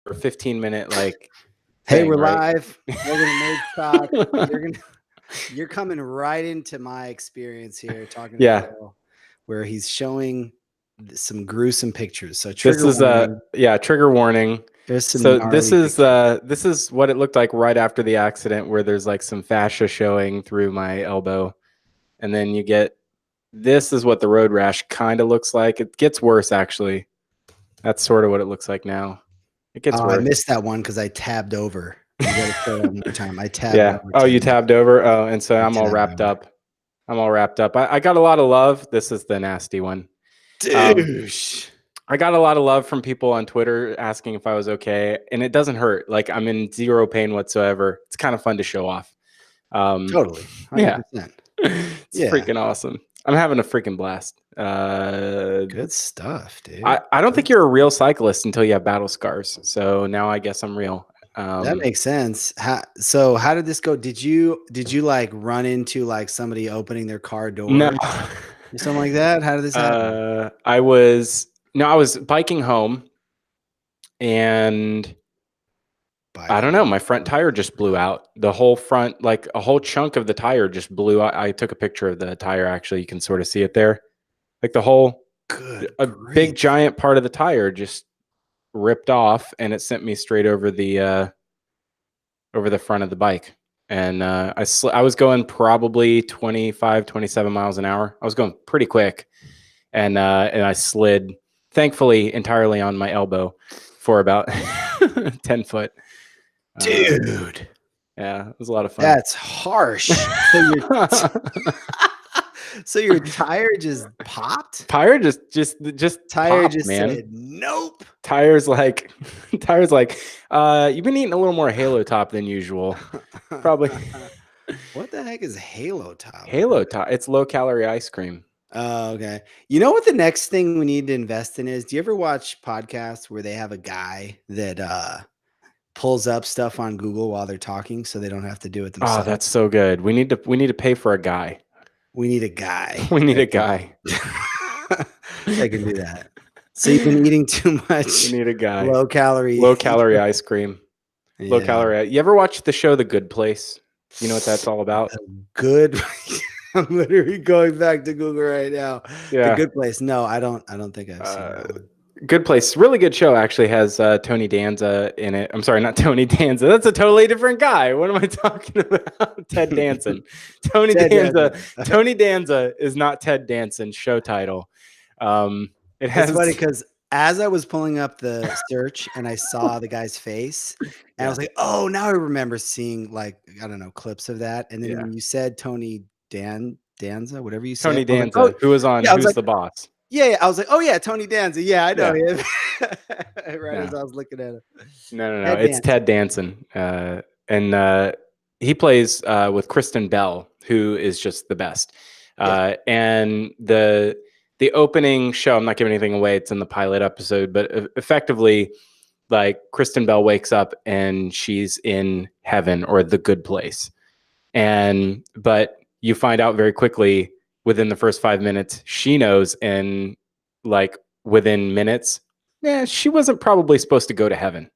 or 15-minute like Hey, thing, we're right? live. Welcome to Magetalk. You're coming right into my experience here talking to Yeah. Phil, where he's showing some gruesome pictures. So This trigger is warning. trigger warning. There's some So gnarly pictures. this is what it looked like right after the accident, where there's like some fascia showing through my elbow. And then you get, this is what the road rash kind of looks like. It gets worse, actually. That's sort of what it looks like now. It gets I worse. missed that one because I tabbed over. You got to say that one more time. I tabbed Yeah. over. Oh, you tabbed over? Oh, and so I I'm all tabbed wrapped over. up. I'm all wrapped up. I got a lot of love. This is the nasty one. Douche. I got a lot of love from people on Twitter asking if I was okay, and it doesn't hurt. Like, I'm in zero pain whatsoever. It's kind of fun to show off. Totally. 100%. Yeah. It's Yeah. freaking awesome. I'm having a freaking blast. Good stuff, dude. I don't think you're a real cyclist until you have battle scars. So now I guess I'm real. That makes sense. So how did this go? Did you like run into like somebody opening their car door No. or something like that? How did this happen? I was biking home, and I don't know, my front tire just blew out. The whole front, like a whole chunk of the tire just blew out. I took a picture of the tire, actually. You can sort of see it there. Like the whole, a big giant part of the tire just ripped off, and it sent me straight over the front of the bike. And I was going probably 25, 27 miles an hour. I was going pretty quick. And I slid, thankfully, entirely on my elbow for about 10 foot. Dude. Yeah, it was a lot of fun. That's harsh. So your tire just popped? Tire just Tire popped, just man. said nope. Tires like, you've been eating a little more Halo Top than usual. Probably. What the heck is Halo Top? Halo Top. It's low calorie ice cream. Oh, okay. You know what the next thing we need to invest in is? Do you ever watch podcasts where they have a guy that pulls up stuff on Google while they're talking so they don't have to do it themselves? Oh, that's so good. We need to pay for a guy. We need a guy. We need a guy. I can do that. So you've been eating too much. We need a guy. Low calorie ice cream. Yeah. Low calorie. You ever watch the show The Good Place? You know what that's all about? Good. I'm literally going back to Google right now. Yeah. The Good Place. No, I don't think I've seen that one. Good Place. Really good show. Actually has Tony Danza in it. I'm sorry, not Tony Danza. That's a totally different guy. What am I talking about? Ted Danson. Tony Danza. Tony Danza is not Ted Danson's show title. It's funny because as I was pulling up the search and I saw the guy's face, and I was like, oh, now I remember seeing like, I don't know, clips of that. And then when you said Tony Danza, whatever you said. Tony Danza, who was on Who's the Boss? Yeah, I was like, oh yeah, Tony Danza. Yeah, I know him. As I was looking at him. No. It's Ted Danson. And he plays with Kristen Bell, who is just the best. And the opening show, I'm not giving anything away, it's in the pilot episode, but effectively, like, Kristen Bell wakes up and she's in heaven or the good place. But you find out very quickly within the first 5 minutes, she knows, and like within minutes, she wasn't probably supposed to go to heaven.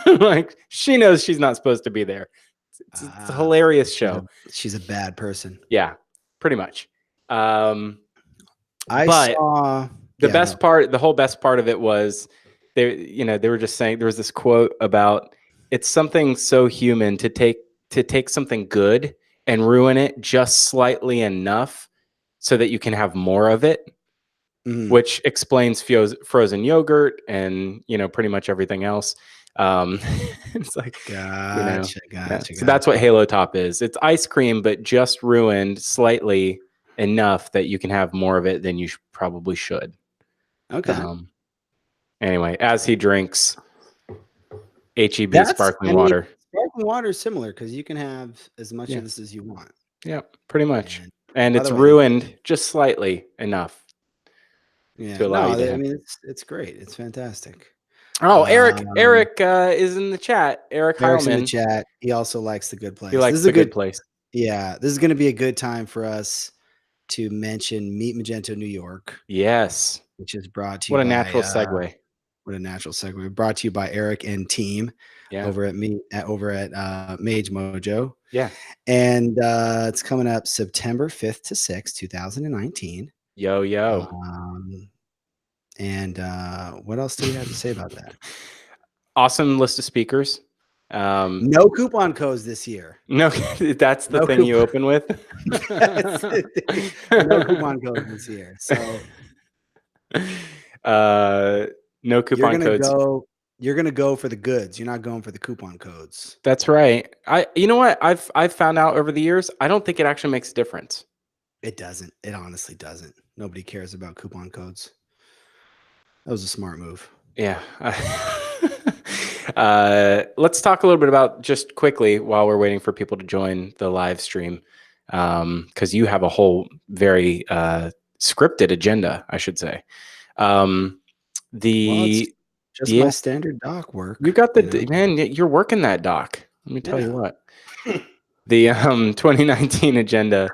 Like, she knows she's not supposed to be there. It's a hilarious show. She's a bad person. Yeah, pretty much. I saw the whole best part of it was they were just saying, there was this quote about, it's something so human to take something good and ruin it just slightly enough so that you can have more of it, which explains frozen yogurt and, pretty much everything else. It's like, gotcha. So that's what Halo Top is. It's ice cream, but just ruined slightly enough that you can have more of it than you probably should. Okay. Anyway, as he drinks HEB sparkling water. Sparkling water is similar because you can have as much of this as you want. Yeah, pretty much. And it's ruined just slightly enough. Yeah, it's great. It's fantastic. Oh, Eric is in the chat. Eric Eric's Heilman. in the chat. He also likes the Good Place. He likes the Good Place. Yeah, this is going to be a good time for us to mention Meet Magento New York. Yes. Which is brought to you by, natural segue. What a natural segue. Brought to you by Eric and team over at Mage Mojo. Yeah. And it's coming up September 5th to 6th, 2019. Yo. And what else do we have to say about that? Awesome list of speakers. No coupon codes this year. No, that's the thing you open with. No coupon codes this year. So no coupon codes. You're gonna go for the goods. You're not going for the coupon codes. That's right. You know what? I've found out over the years, I don't think it actually makes a difference. It doesn't. It honestly doesn't. Nobody cares about coupon codes. That was a smart move. Yeah. Let's talk a little bit about, just quickly while we're waiting for people to join the live stream, because you have a whole very scripted agenda, I should say. Just my standard doc work. You got man, you're working that doc. Let me tell you what. The 2019 agenda.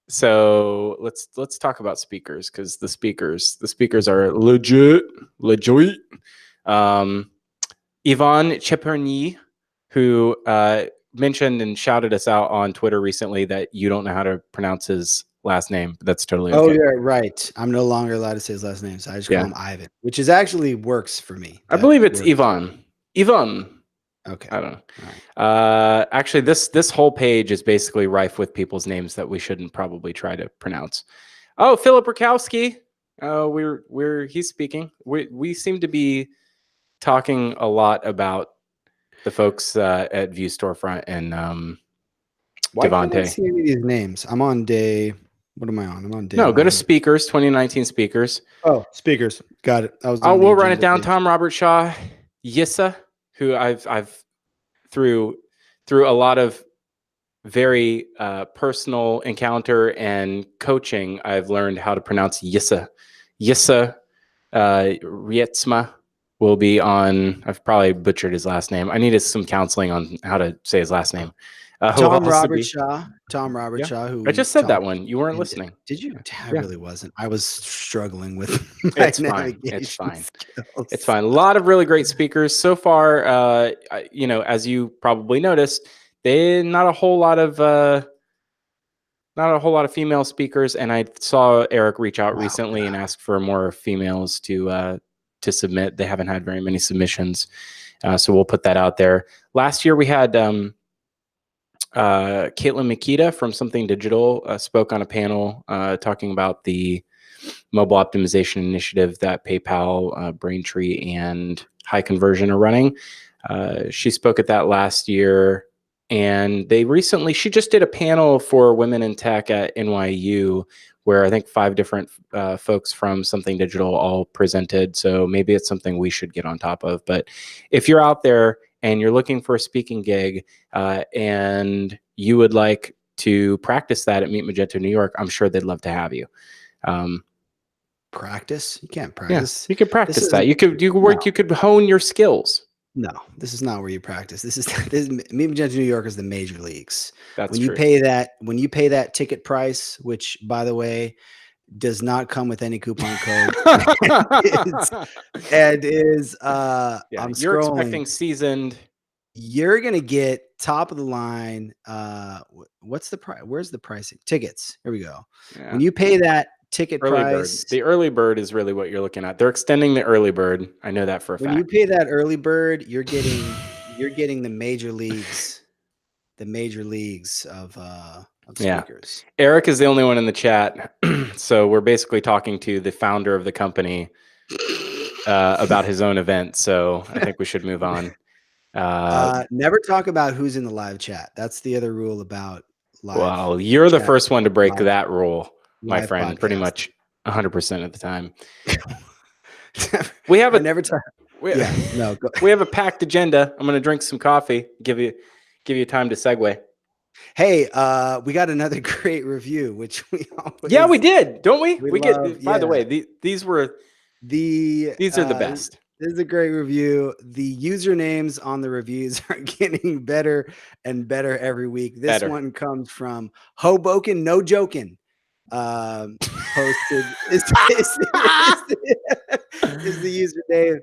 So let's talk about speakers, because the speakers are legit. Yvonne Cheperny, who mentioned and shouted us out on Twitter recently that you don't know how to pronounce his last name. But that's totally okay. Oh, yeah, right. I'm no longer allowed to say his last name, so I just call him Ivan, which is actually works for me. I believe it's Yvonne. Okay. I don't know. Right. Actually, this whole page is basically rife with people's names that we shouldn't probably try to pronounce. Oh, Philip Rakowski. He's speaking. We seem to be talking a lot about the folks at View Storefront and why can't I see any of these names? I'm on day. What am I on? I'm on day. No, go to speakers. 2019 speakers. Oh, speakers. Got it. We'll run it down. Tom Robert Shaw, Yissa, who I've through a lot of very personal encounter and coaching, I've learned how to pronounce Yissa. Yissa Rietsma will be on. I've probably butchered his last name. I needed some counseling on how to say his last name. Tom Robert Shaw. Who I just said that one. You weren't listening. Did you? I really wasn't. I was struggling with it's fine. It's fine. It's fine. A lot of really great speakers so far. As you probably noticed, not a whole lot of female speakers. And I saw Eric reach out recently and ask for more females to submit. They haven't had very many submissions, so we'll put that out there. Last year we had Caitlin Makita from Something Digital spoke on a panel talking about the mobile optimization initiative that PayPal, Braintree, and High Conversion are running. She spoke at that last year, and she just did a panel for women in tech at NYU, where I think 5 different folks from Something Digital all presented. So maybe it's something we should get on top of. But if you're out there and you're looking for a speaking gig and you would like to practice that at Meet Magento New York, I'm sure they'd love to have you. Practice? You can't practice. Yeah, you could practice that. You could hone your skills. No, this is not where you practice. This Meet Magento New York is the major leagues. That's when true. you pay that ticket price, which, by the way, does not come with any coupon code. I'm you're expecting seasoned. You're gonna get top of the line. What's the price? Where's the pricing? Tickets. Here we go. Yeah. When you pay that ticket price, the early bird is really what you're looking at. They're extending the early bird. I know that for a fact. When you pay that early bird, you're getting the major leagues. The major leagues of speakers. Yeah. Eric is the only one in the chat. So we're basically talking to the founder of the company about his own event. So I think we should move on. Never talk about who's in the live chat. That's the other rule about live. Well, you're the first one to break that rule, my friend, podcast. Pretty much 100% of the time. We have we have a packed agenda. I'm going to drink some coffee, give you time to segue. Hey, we got another great review, which we always. Yeah, we did, don't we? By the way, these are the best. This is a great review. The usernames on the reviews are getting better and better every week. This one comes from Hoboken, no joking. Posted is the username.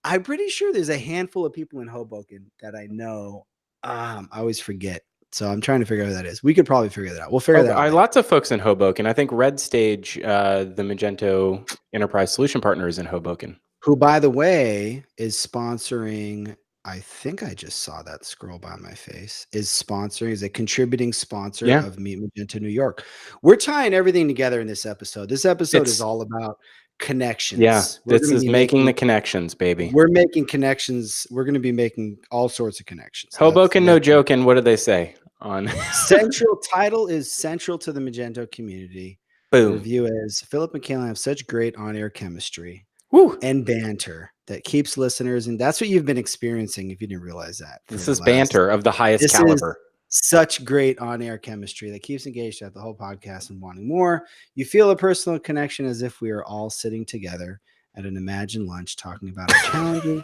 I'm pretty sure there's a handful of people in Hoboken that I know. I always forget. So I'm trying to figure out who that is. We could probably figure that out. We'll figure that out later. Lots of folks in Hoboken. I think Red Stage, the Magento Enterprise Solution Partner, is in Hoboken. Who, by the way, is sponsoring. I think I just saw that scroll by my face. Is a contributing sponsor of Meet Magento New York. We're tying everything together in this episode. This episode is all about connections. Yeah, this is making the connections, baby. We're making connections. We're going to be making all sorts of connections. Hoboken, no joking. What do they say on central title is central to the Magento community. Boom. The review is Philip and Kayla have such great on-air chemistry. Woo. And banter that keeps listeners, and that's what you've been experiencing if you didn't realize that. This is banter of the highest caliber. Such great on-air chemistry that keeps engaged throughout the whole podcast and wanting more. You feel a personal connection as if we are all sitting together at an imagined lunch talking about our challenges,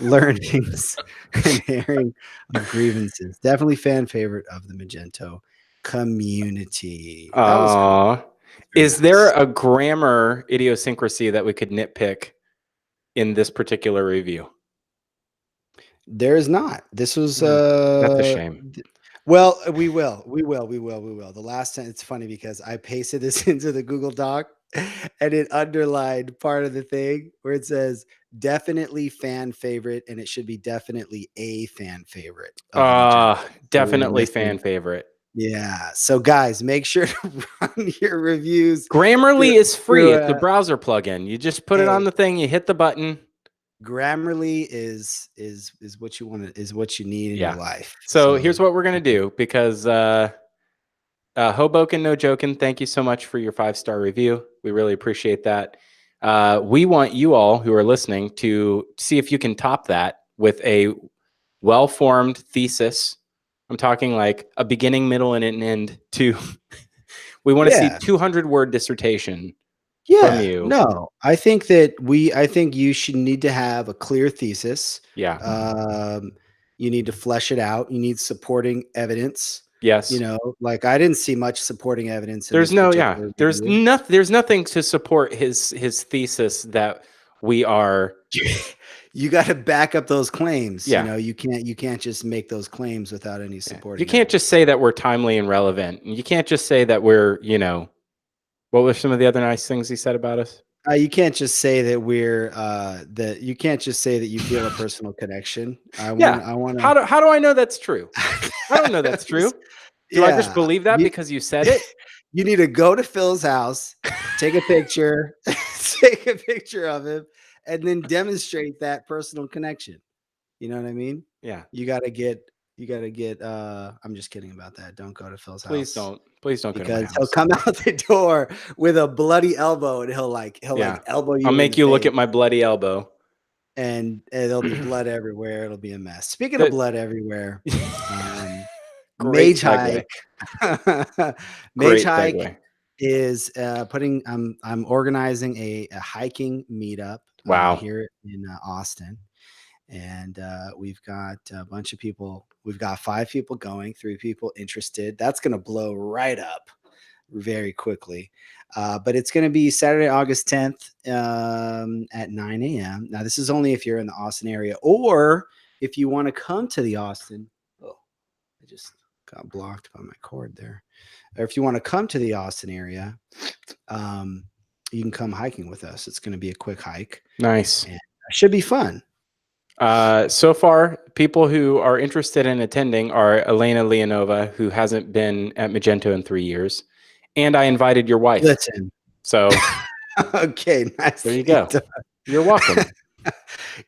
learnings, and airing of grievances. Definitely fan favorite of the Magento community. Is there a grammar idiosyncrasy that we could nitpick in this particular review? There is not. This was that's a shame. Well, we will. The last time, it's funny because I pasted this into the Google Doc and it underlined part of the thing where it says definitely fan favorite, and it should be definitely a fan favorite. Definitely fan favorite. Yeah. So guys, make sure to run your reviews. Grammarly is free. It's a browser plugin. You just put it on the thing, you hit the button. Grammarly is what you want, is what you need in your life. So here's what we're gonna do, because Hoboken, no joking, thank you so much for your 5-star review. We really appreciate that. We want you all who are listening to see if you can top that with a well-formed thesis. I'm talking like a beginning, middle, and an end to. We want to see 200-word dissertation from you. No, I think you should need to have a clear thesis. Yeah. You need to flesh it out. You need supporting evidence. Yes. You know, like I didn't see much supporting evidence. There's nothing to support his thesis that we are. You got to back up those claims. Yeah. You know, you can't just make those claims without any support. You can't just say that we're timely and relevant. You can't just say that we're, what were some of the other nice things he said about us? You can't just say that we're you can't just say that you feel a personal connection. I want. How do I know that's true? I don't know that's true. Do I just believe that because you said it? You need to go to Phil's house, take a picture, take a picture of him, and then demonstrate that personal connection. You know what I mean? Yeah. You gotta get I'm just kidding about that. Don't go to Phil's house. Please don't go to my house. He'll come out the door with a bloody elbow and he'll elbow you. I'll make you look at my bloody elbow. And there'll be blood everywhere. It'll be a mess. Speaking of blood everywhere, Magetalk. Magetalk is putting. I'm organizing a hiking meetup. Here in Austin, and we've got a bunch of people. We've got 5 people going, 3 people interested. That's going to blow right up very quickly. But it's going to be Saturday, August 10th at 9 a.m. Now, this is only if you're in the Austin area, or if you want to come to the Austin. Oh, I just got blocked by my cord there. Or if you want to come to the Austin area, you can come hiking with us. It's going to be a quick hike. Nice. And it should be fun. So far, people who are interested in attending are Elena Leonova, who hasn't been at Magento in 3 years. And I invited your wife. Listen. So okay, nice. There you go. You're welcome.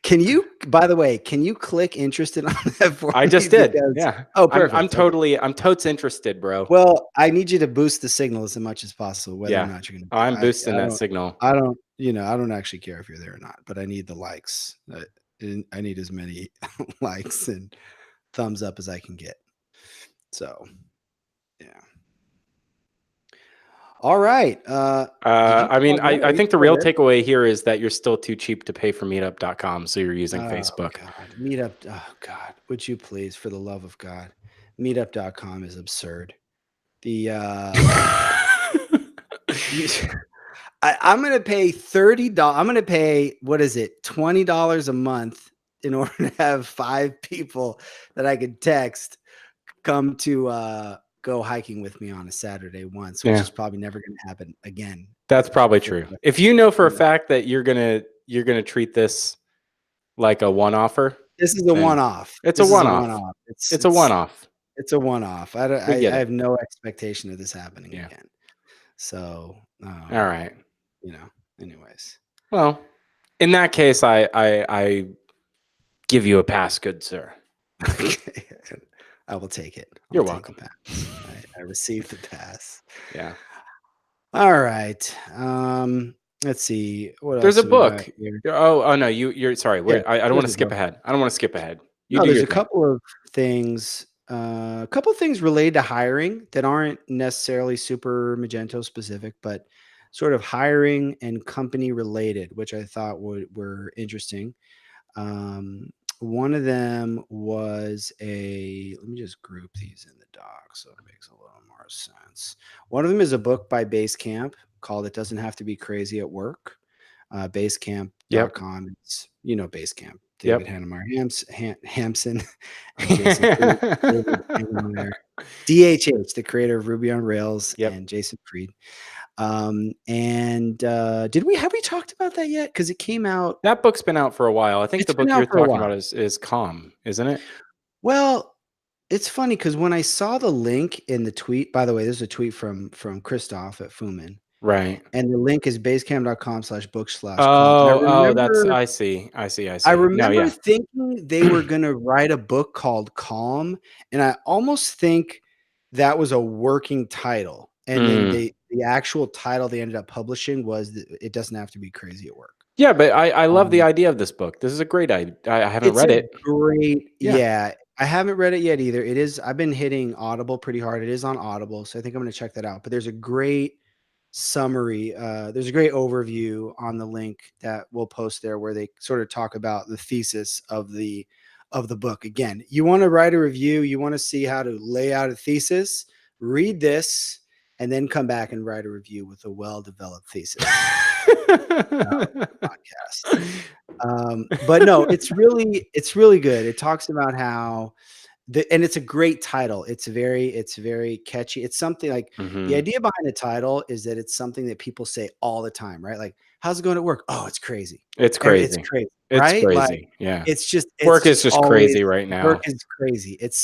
Can you, by the way, click interested on that for me? I just did. Yeah. Oh, perfect. I'm totes interested, bro. Well, I need you to boost the signal as much as possible, whether or not you're going to. I'm boosting that signal. I don't actually care if you're there or not, but I need the likes. I need as many likes and thumbs up as I can get. So, yeah. All right. I think the real takeaway here is that you're still too cheap to pay for meetup.com. So you're using Facebook. God. Meetup. Oh God. Would you please, for the love of God, meetup.com is absurd. The, I'm going to pay $30. I'm going to pay, what is it? $20 a month in order to have 5 people that I could text come to go hiking with me on a Saturday once, which is probably never going to happen again. That's probably true. If you know for a fact that you're gonna treat this like a one-offer, this is a one-off. It's a one-off. It's a one-off. It's a one-off. I have no expectation of this happening again. So, all right. Anyways. Well, in that case, I give you a pass, good sir. I will take it. You're welcome. I received the pass. Yeah. All right. Let's see. What There's else a book. Oh no, you're sorry. I don't want to skip ahead. I don't want to skip ahead. There's a couple of things. A couple of things related to hiring that aren't necessarily super Magento specific, but sort of hiring and company related, which I thought were interesting. One of them was let me just group these in the doc so it makes a little more sense. One of them is a book by Basecamp called It Doesn't Have to Be Crazy at Work. Basecamp.com. It's, Basecamp. David Hampson and Jason Fried. DHH, the creator of Ruby on Rails, and Jason Fried. Have we talked about that yet? Because it came out. That book's been out for a while. I think the book you're talking about is Calm, isn't it? Well, it's funny because when I saw the link in the tweet, by the way, there's a tweet from Christoph at Fumin. Right. And the link is basecamp.com/book/calm. I see. I remember thinking they were going to write a book called Calm. And I almost think that was a working title. And then the actual title they ended up publishing was It Doesn't Have to Be Crazy at Work. Yeah, but I love the idea of this book. This is a great idea. I haven't read it. Great. Yeah. I haven't read it yet either. I've been hitting Audible pretty hard. It is on Audible. So I think I'm going to check that out. But there's a great summary. There's a great overview on the link that we'll post there where they sort of talk about the thesis of the book. Again, you want to write a review, you want to see how to lay out a thesis, read this, and then come back and write a review with a well-developed thesis. Podcast. But no, it's really good. It talks about how and it's a great title. It's very catchy. It's something like the idea behind the title is that it's something that people say all the time, right? Like, how's it going at work? Oh, it's crazy. It's crazy. It's crazy. It's right? crazy. Like, yeah. Work is just crazy right now. Work is crazy. It's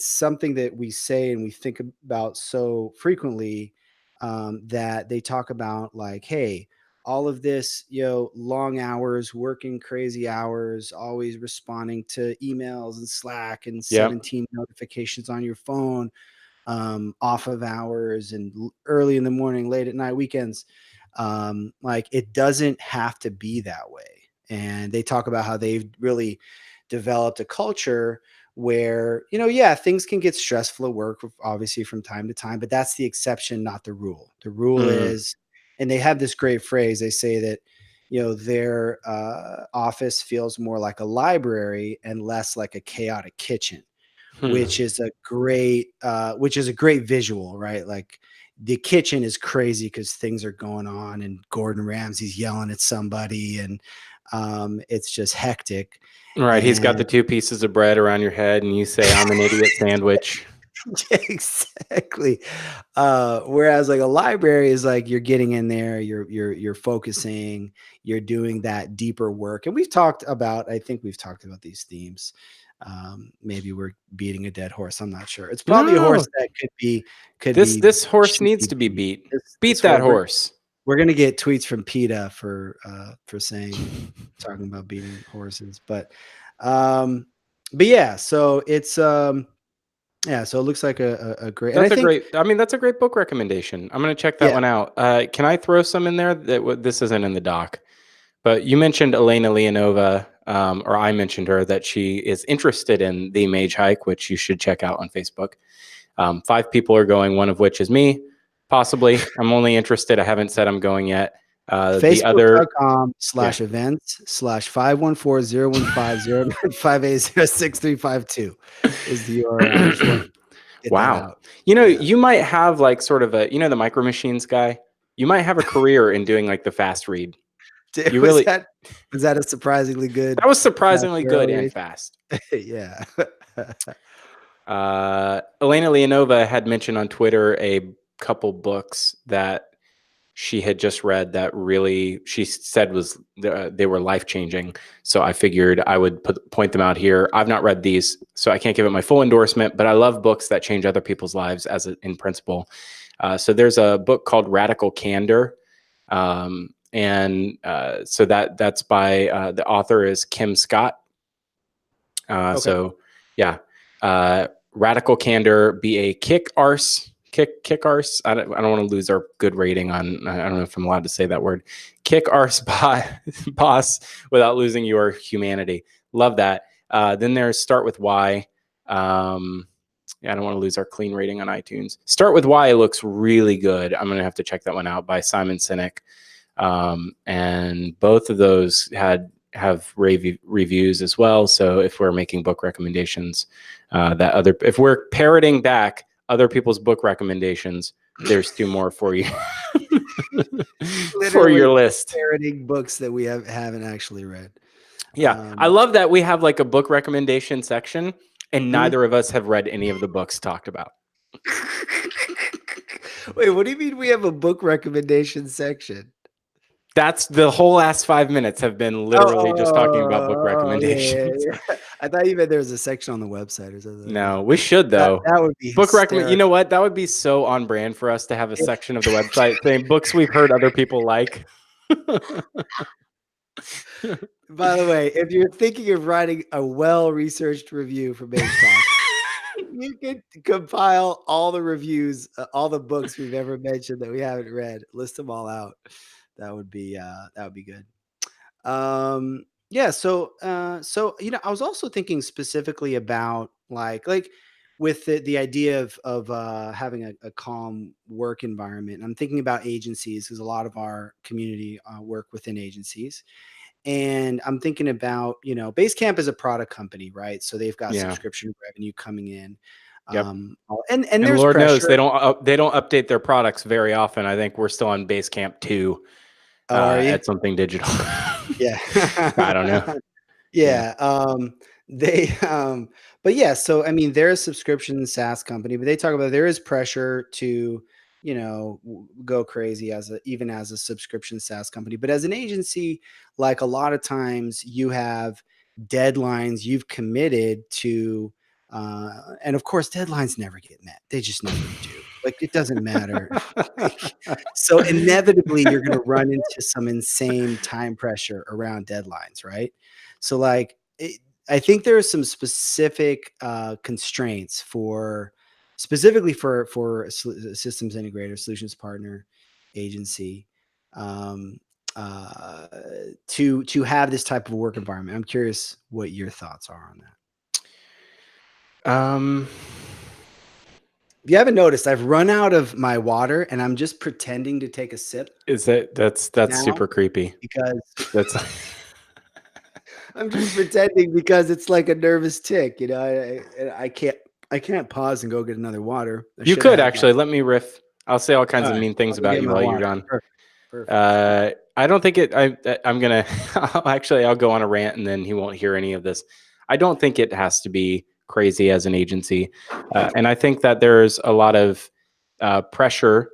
something that we say and we think about so frequently that they talk about like, hey, all of this, long hours, working crazy hours, always responding to emails and Slack and 17 notifications on your phone, off of hours and early in the morning, late at night, weekends. Like it doesn't have to be that way. And they talk about how they've really developed a culture where, things can get stressful at work, obviously from time to time, but that's the exception, not the rule. The rule is, and they have this great phrase. They say that, their office feels more like a library and less like a chaotic kitchen, which is a great visual, right? Like the kitchen is crazy because things are going on and Gordon Ramsay's yelling at somebody and it's just hectic. Right. He's got the 2 pieces of bread around your head and you say, I'm an idiot sandwich. Exactly. Whereas like a library is like you're getting in there, you're focusing, you're doing that deeper work. And I think we've talked about these themes. Maybe we're beating a dead horse. I'm not sure. It's probably a horse that this horse needs to be beat. Beat that horse. We're gonna get tweets from PETA for talking about beating horses, but yeah. So it's so it looks like a great. That's a great book recommendation. I'm gonna check that one out. Can I throw some in there? This isn't in the doc, but you mentioned Elena Leonova, or I mentioned her that she is interested in the Mage Hike, which you should check out on Facebook. 5 people are going, one of which is me. Possibly. I'm only interested. I haven't said I'm going yet. Facebook.com/events/514-015-05806-352 is the URL. get that Wow. out. You know, Yeah. you might have like sort of a, the Micro Machines guy. You might have a career in doing like the fast read. You Was really, that a surprisingly that good was fast surprisingly good early and read? fast. Yeah. Elena Leonova had mentioned on Twitter a couple books that she had just read that really, she said was they were life-changing. So I figured I would point them out here. I've not read these, so I can't give it my full endorsement, but I love books that change other people's lives in principle. So there's a book called Radical Candor. So that's by the author is Kim Scott. Okay. So yeah, Radical Candor, be a kick arse. I don't want to lose our good rating on. I don't know if I'm allowed to say that word. Kick arse boss without losing your humanity. Love that. Then there's Start with Why. Yeah, I don't want to lose our clean rating on iTunes. Start with Why looks really good. I'm gonna have to check that one out by Simon Sinek. And both of those have reviews as well. So if we're making book recommendations, if we're parroting back other people's book recommendations, there's 2 more for you for Literally your list. parroting books that we haven't actually read. Yeah, I love that we have like a book recommendation section, and Mhm. neither of us have read any of the books talked about. Wait, what do you mean we have a book recommendation section? That's the whole last 5 minutes have been literally just talking about book recommendations. Yeah. I thought you meant there was a section on the website or something like No, that. we should though. That would be Book recommend. You hysterical. know what? That would be so on brand for us to have a section of the website saying books we've heard other people like. By the way, if you're thinking of writing a well-researched review for Magetalk, you can compile all the reviews, all the books we've ever mentioned that we haven't read, list them all out. That would be good. Yeah, so I was also thinking specifically about like with the idea of having a calm work environment. I'm thinking about agencies because a lot of our community work within agencies. And I'm thinking about, Basecamp is a product company, right? So they've got Yeah. subscription revenue coming in. Yep. And And there's Lord knows pressure. they don't update their products very often. I think we're still on Basecamp 2 Oh, are you? at something digital. Yeah. I don't know. Yeah. Yeah, they, but yeah, so I mean, they're a subscription SaaS company, but they talk about there is pressure to, go crazy even as a subscription SaaS company. But as an agency, like a lot of times you have deadlines you've committed to, and of course, deadlines never get met. They just never do. Like it doesn't matter. So inevitably, you're going to run into some insane time pressure around deadlines, right? So, I think there are some specific constraints specifically for a systems integrator, solutions partner, agency, um, uh, to have this type of work environment. I'm curious what your thoughts are on that. Um, If you haven't noticed, I've run out of my water, and I'm just pretending to take a sip that's now super creepy. because That's I'm just pretending because it's like a nervous tick, I can't pause and go get another water. I You should have could had my actually let me riff. I'll say all kinds all of right, mean I'll things go about get you my while you're water. gone. Perfect. Perfect. I don't think I'm gonna. I'll go on a rant, and then he won't hear any of this. I don't think it has to be crazy as an agency, and I think that there's a lot of pressure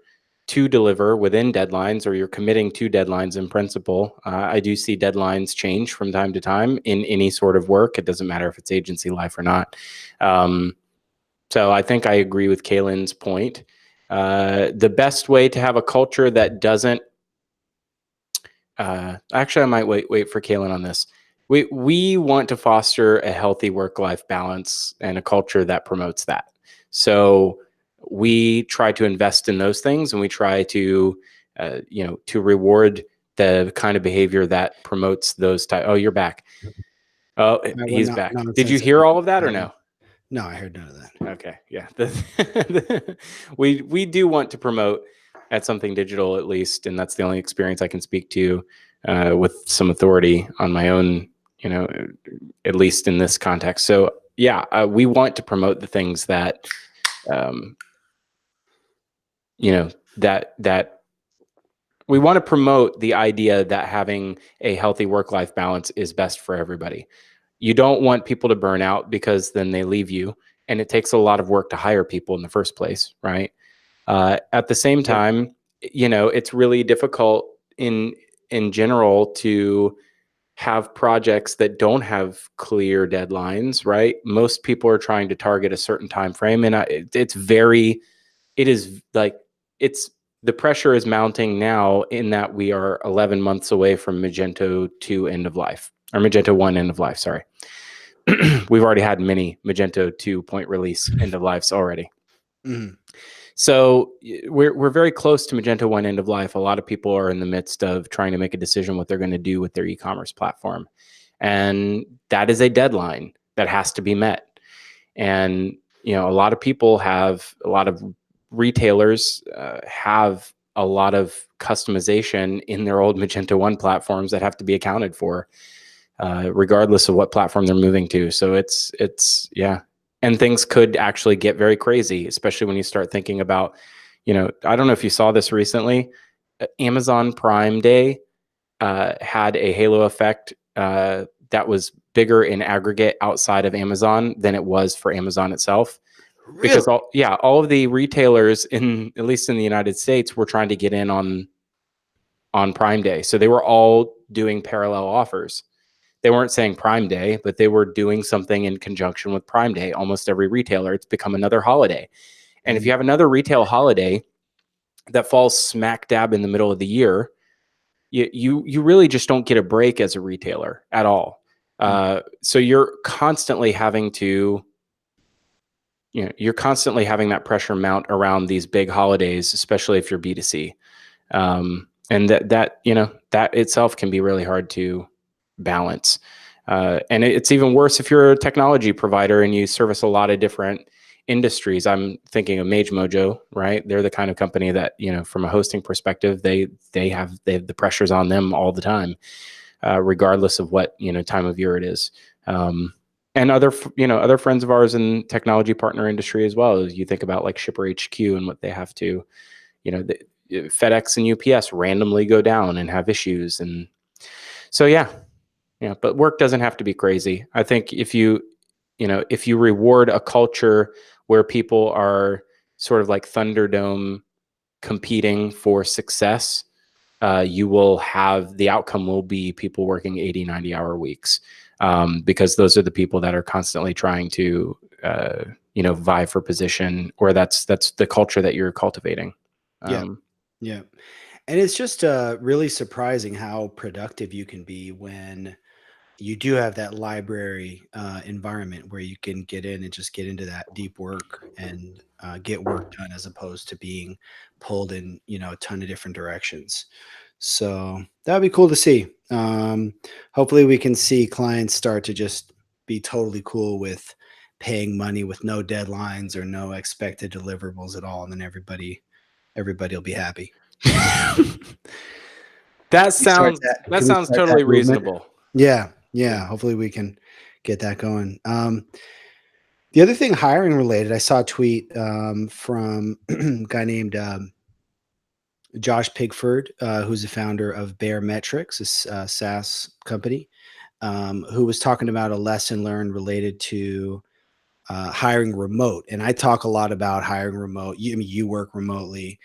to deliver within deadlines, or you're committing to deadlines in principle. I do see deadlines change from time to time in any sort of work. It doesn't matter if it's agency life or not. So I think I agree with Kaylin's point. The best way to have a culture that doesn't actually, I might wait for Kaylin on this. We want to foster a healthy work-life balance and a culture that promotes that. So we try to invest in those things, and we try to to reward the kind of behavior that promotes those type. Oh, you're back. Oh, My he's one back. Did you nonsense hear all of that or no? No, I heard none of that. Okay, yeah. We do want to promote at something digital at least, and that's the only experience I can speak to with some authority on my own. At least in this context. So yeah, we want to promote the things that you know, that we want to promote the idea that having a healthy work-life balance is best for everybody. You don't want people to burn out because then they leave you, and it takes a lot of work to hire people in the first place, right? At the same time, you know, it's really difficult in general to have projects that don't have clear deadlines, right? Most people are trying to target a certain time frame, and it is like it's the pressure is mounting now in that we are 11 months away from Magento 2 end of life, or Magento 1 end of life, sorry. We've already had many Magento 2 point release end of lives already. Mm-hmm. So we're very close to Magento 1 end of life. A lot of people are in the midst of trying to make a decision what they're going to do with their e-commerce platform. And that is a deadline that has to be met. And, you know, a lot of people have, a lot of retailers have a lot of customization in their old Magento 1 platforms that have to be accounted for, regardless of what platform they're moving to. So yeah. And things could actually get very crazy, especially when you start thinking about, you know, I don't know if you saw this recently. Amazon Prime Day had a halo effect that was bigger in aggregate outside of Amazon than it was for Amazon itself. Really? Because all of the retailers at least in the United States, were trying to get in on Prime Day. So they were all doing parallel offers. They weren't saying Prime Day, but they were doing something in conjunction with Prime Day. Almost every retailer, it's become another holiday. And if you have another retail holiday that falls smack dab in the middle of the year, you really just don't get a break as a retailer at all. So you're constantly having to, you know, you're constantly having that pressure mount around these big holidays, especially if you're B2C. And that, you know, that itself can be really hard to balance. And it's even worse if you're a technology provider and you service a lot of different industries. I'm thinking of MageMojo, right? They're the kind of company that, you know, from a hosting perspective, they have the pressures on them all the time, regardless of what, you know, time of year it is. And other friends of ours in technology partner industry as well. You think about like Shipper HQ and what they have to, you know, FedEx and UPS randomly go down and have issues. And so, yeah, but work doesn't have to be crazy. I think if you reward a culture where people are sort of like Thunderdome competing for success, you will have, the outcome will be people working 80, 90-hour weeks, because those are the people that are constantly trying to, vie for position, or that's the culture that you're cultivating. Yeah. And it's just really surprising how productive you can be when you do have that library environment where you can get in and just get into that deep work and get work done, as opposed to being pulled in, you know, a ton of different directions. So that would be cool to see. Hopefully we can see clients start to just be totally cool with paying money with no deadlines or no expected deliverables at all. And then everybody will be happy. That Start sounds that. that Can we sounds start that totally movement? reasonable. Yeah. Hopefully we can get that going. The other thing, hiring related, I saw a tweet from a guy named Josh Pigford, who's the founder of Bear Metrics, a SaaS company, who was talking about a lesson learned related to hiring remote. And I talk a lot about hiring remote. You work remotely.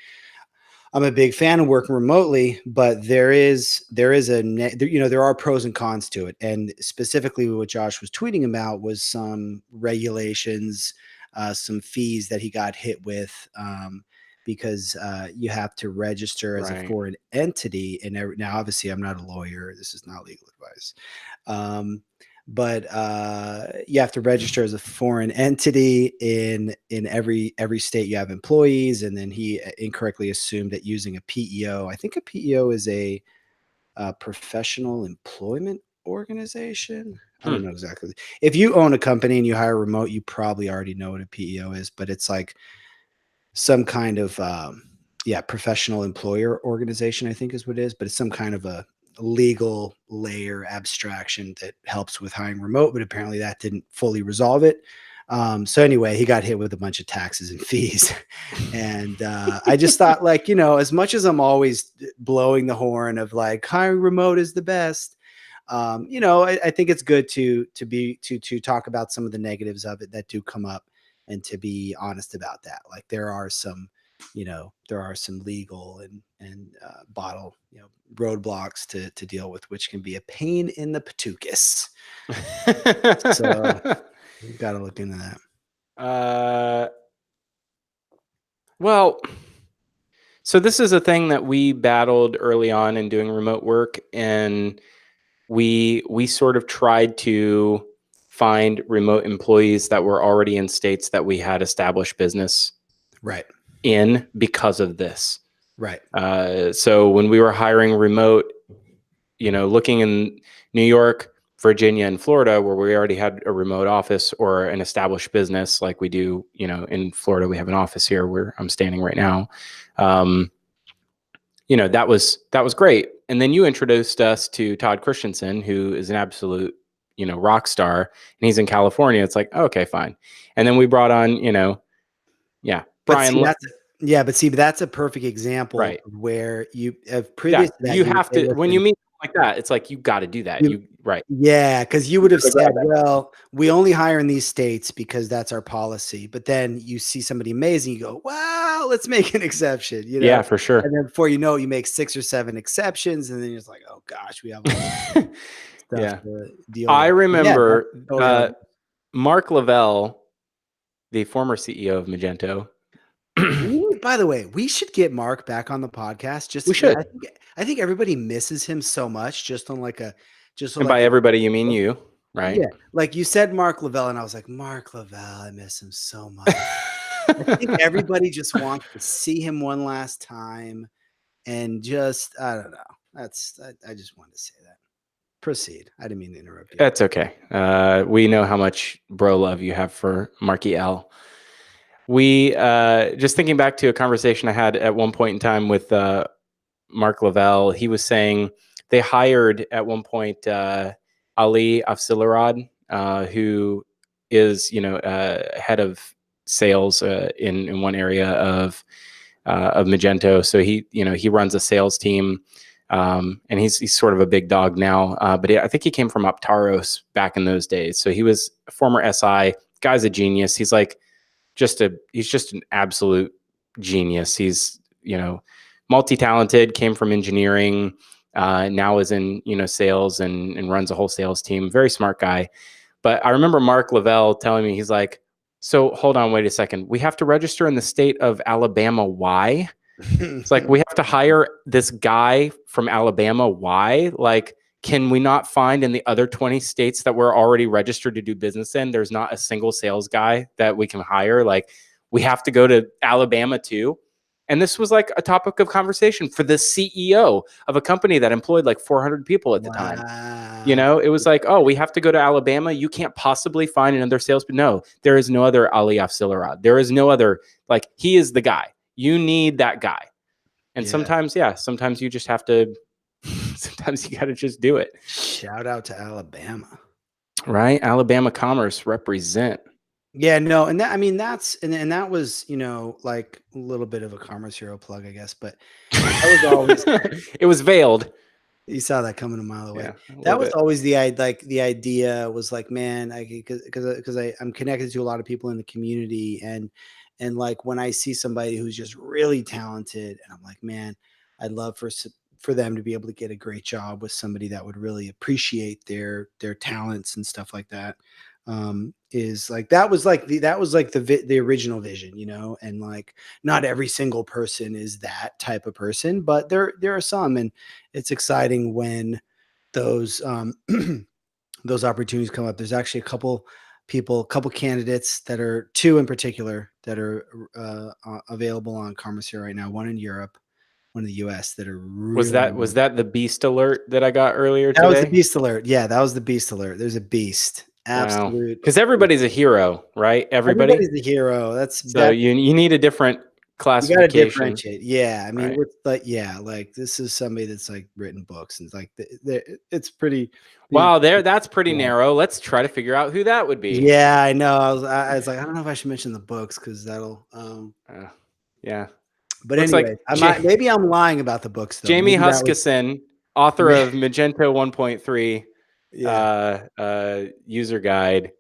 I'm a big fan of working remotely, but there are pros and cons to it. And specifically what Josh was tweeting about was some regulations, some fees that he got hit with, because you have to register as a Right. foreign entity. And now, obviously, I'm not a lawyer. This is not legal advice. But you have to register as a foreign entity in every state you have employees. And then he incorrectly assumed that using a PEO, I think a PEO is a professional employment organization. I don't know exactly. If you own a company and you hire remote, you probably already know what a PEO is, but it's like some kind of professional employer organization, I think is what it is, but it's some kind of a legal layer abstraction that helps with hiring remote, but apparently that didn't fully resolve it. So anyway, he got hit with a bunch of taxes and fees. And I just thought, like, as much as I'm always blowing the horn of like hiring remote is the best, I think it's good to talk about some of the negatives of it that do come up, and to be honest about that. Like there are some legal and bottle roadblocks to deal with, which can be a pain in the patookus. So we've got to look into that. Well, so this is a thing that we battled early on in doing remote work, and we sort of tried to find remote employees that were already in states that we had established business Right. in because of this. Right. So when we were hiring remote, looking in New York, Virginia, and Florida, where we already had a remote office or an established business, like we do, in Florida, we have an office here where I'm standing right now. That was great. And then you introduced us to Todd Christensen, who is an absolute, rock star, and he's in California. It's like, okay, fine. And then we brought on, Brian. But see, that's a perfect example Right. of where previous to that, you have to, when you meet like that, it's like, you got to do that. Right. Yeah. Cause you would have said, well, we only hire in these states because that's our policy. But then you see somebody amazing, you go, wow, let's make an exception, Yeah, for sure. And then before you know it, you make 6 or 7 exceptions, and then you're just like, oh gosh, we have all this stuff to deal with. I remember totally Mark Lavelle, the former CEO of Magento. By the way, we should get Mark back on the podcast. We should. I think everybody misses him so much. Just on like a, and by everybody you mean you, right? Yeah, like you said, Mark Lavelle, and I was like, Mark Lavelle, I miss him so much. I think everybody just wants to see him one last time, and just I don't know. I just wanted to say that. Proceed. I didn't mean to interrupt you. That's okay. We know how much bro love you have for Marky L. We just thinking back to a conversation I had at one point in time with Mark Lavelle. He was saying they hired at one point Ali Afsilarad, who is head of sales in one area of Magento. So he runs a sales team. And he's sort of a big dog now, but I think he came from Aptaros back in those days. So he was a former SI. Guy's a genius. He's like he's just an absolute genius. He's multi-talented. Came from engineering. Now is in sales and runs a whole sales team. Very smart guy. But I remember Mark Lavelle telling me, he's like, so hold on, wait a second. We have to register in the state of Alabama. Why? It's like, we have to hire this guy from Alabama. Why? Like, can we not find in the other 20 states that we're already registered to do business in, there's not a single sales guy that we can hire? Like, we have to go to Alabama too. And this was like a topic of conversation for the CEO of a company that employed like 400 people at the time. It was like, oh, we have to go to Alabama. You can't possibly find another salesman. No, there is no other Ali Afsilarad. There is no other, like, he is the guy. You need that guy. And sometimes you just have to, sometimes you got to just do it. Shout out to Alabama. Right? Alabama Commerce represent. Yeah, no, and that was, like a little bit of a Commerce Hero plug, I guess, but that was always it was veiled. You saw that coming a mile away. Yeah, that was always the idea was like, man, because I'm connected to a lot of people in the community, and like when I see somebody who's just really talented, and I'm like, man, I'd love for them to be able to get a great job with somebody that would really appreciate their talents and stuff like that. Is like that was like the original vision, and like not every single person is that type of person, but there are some, and it's exciting when those those opportunities come up. There's actually a couple candidates that are 2 in particular that are available on Commerce here right now. One in Europe, one in the US that are really was that the beast alert that I got earlier today? That was the beast alert. Yeah, that was the beast alert. There's a beast. Absolute. Because everybody's a hero, right? Everybody's the hero. You need a different classification. You got to differentiate. Yeah, I mean, right. Like this is somebody that's like written books, and it's like it's pretty. Wow, that's pretty narrow. Let's try to figure out who that would be. Yeah, I know. I was like, I don't know if I should mention the books because that'll. Yeah. But Looks anyway, like maybe I'm lying about the books though. Jamie Maybe that was Huskisson, author of Magento 1.3 user guide,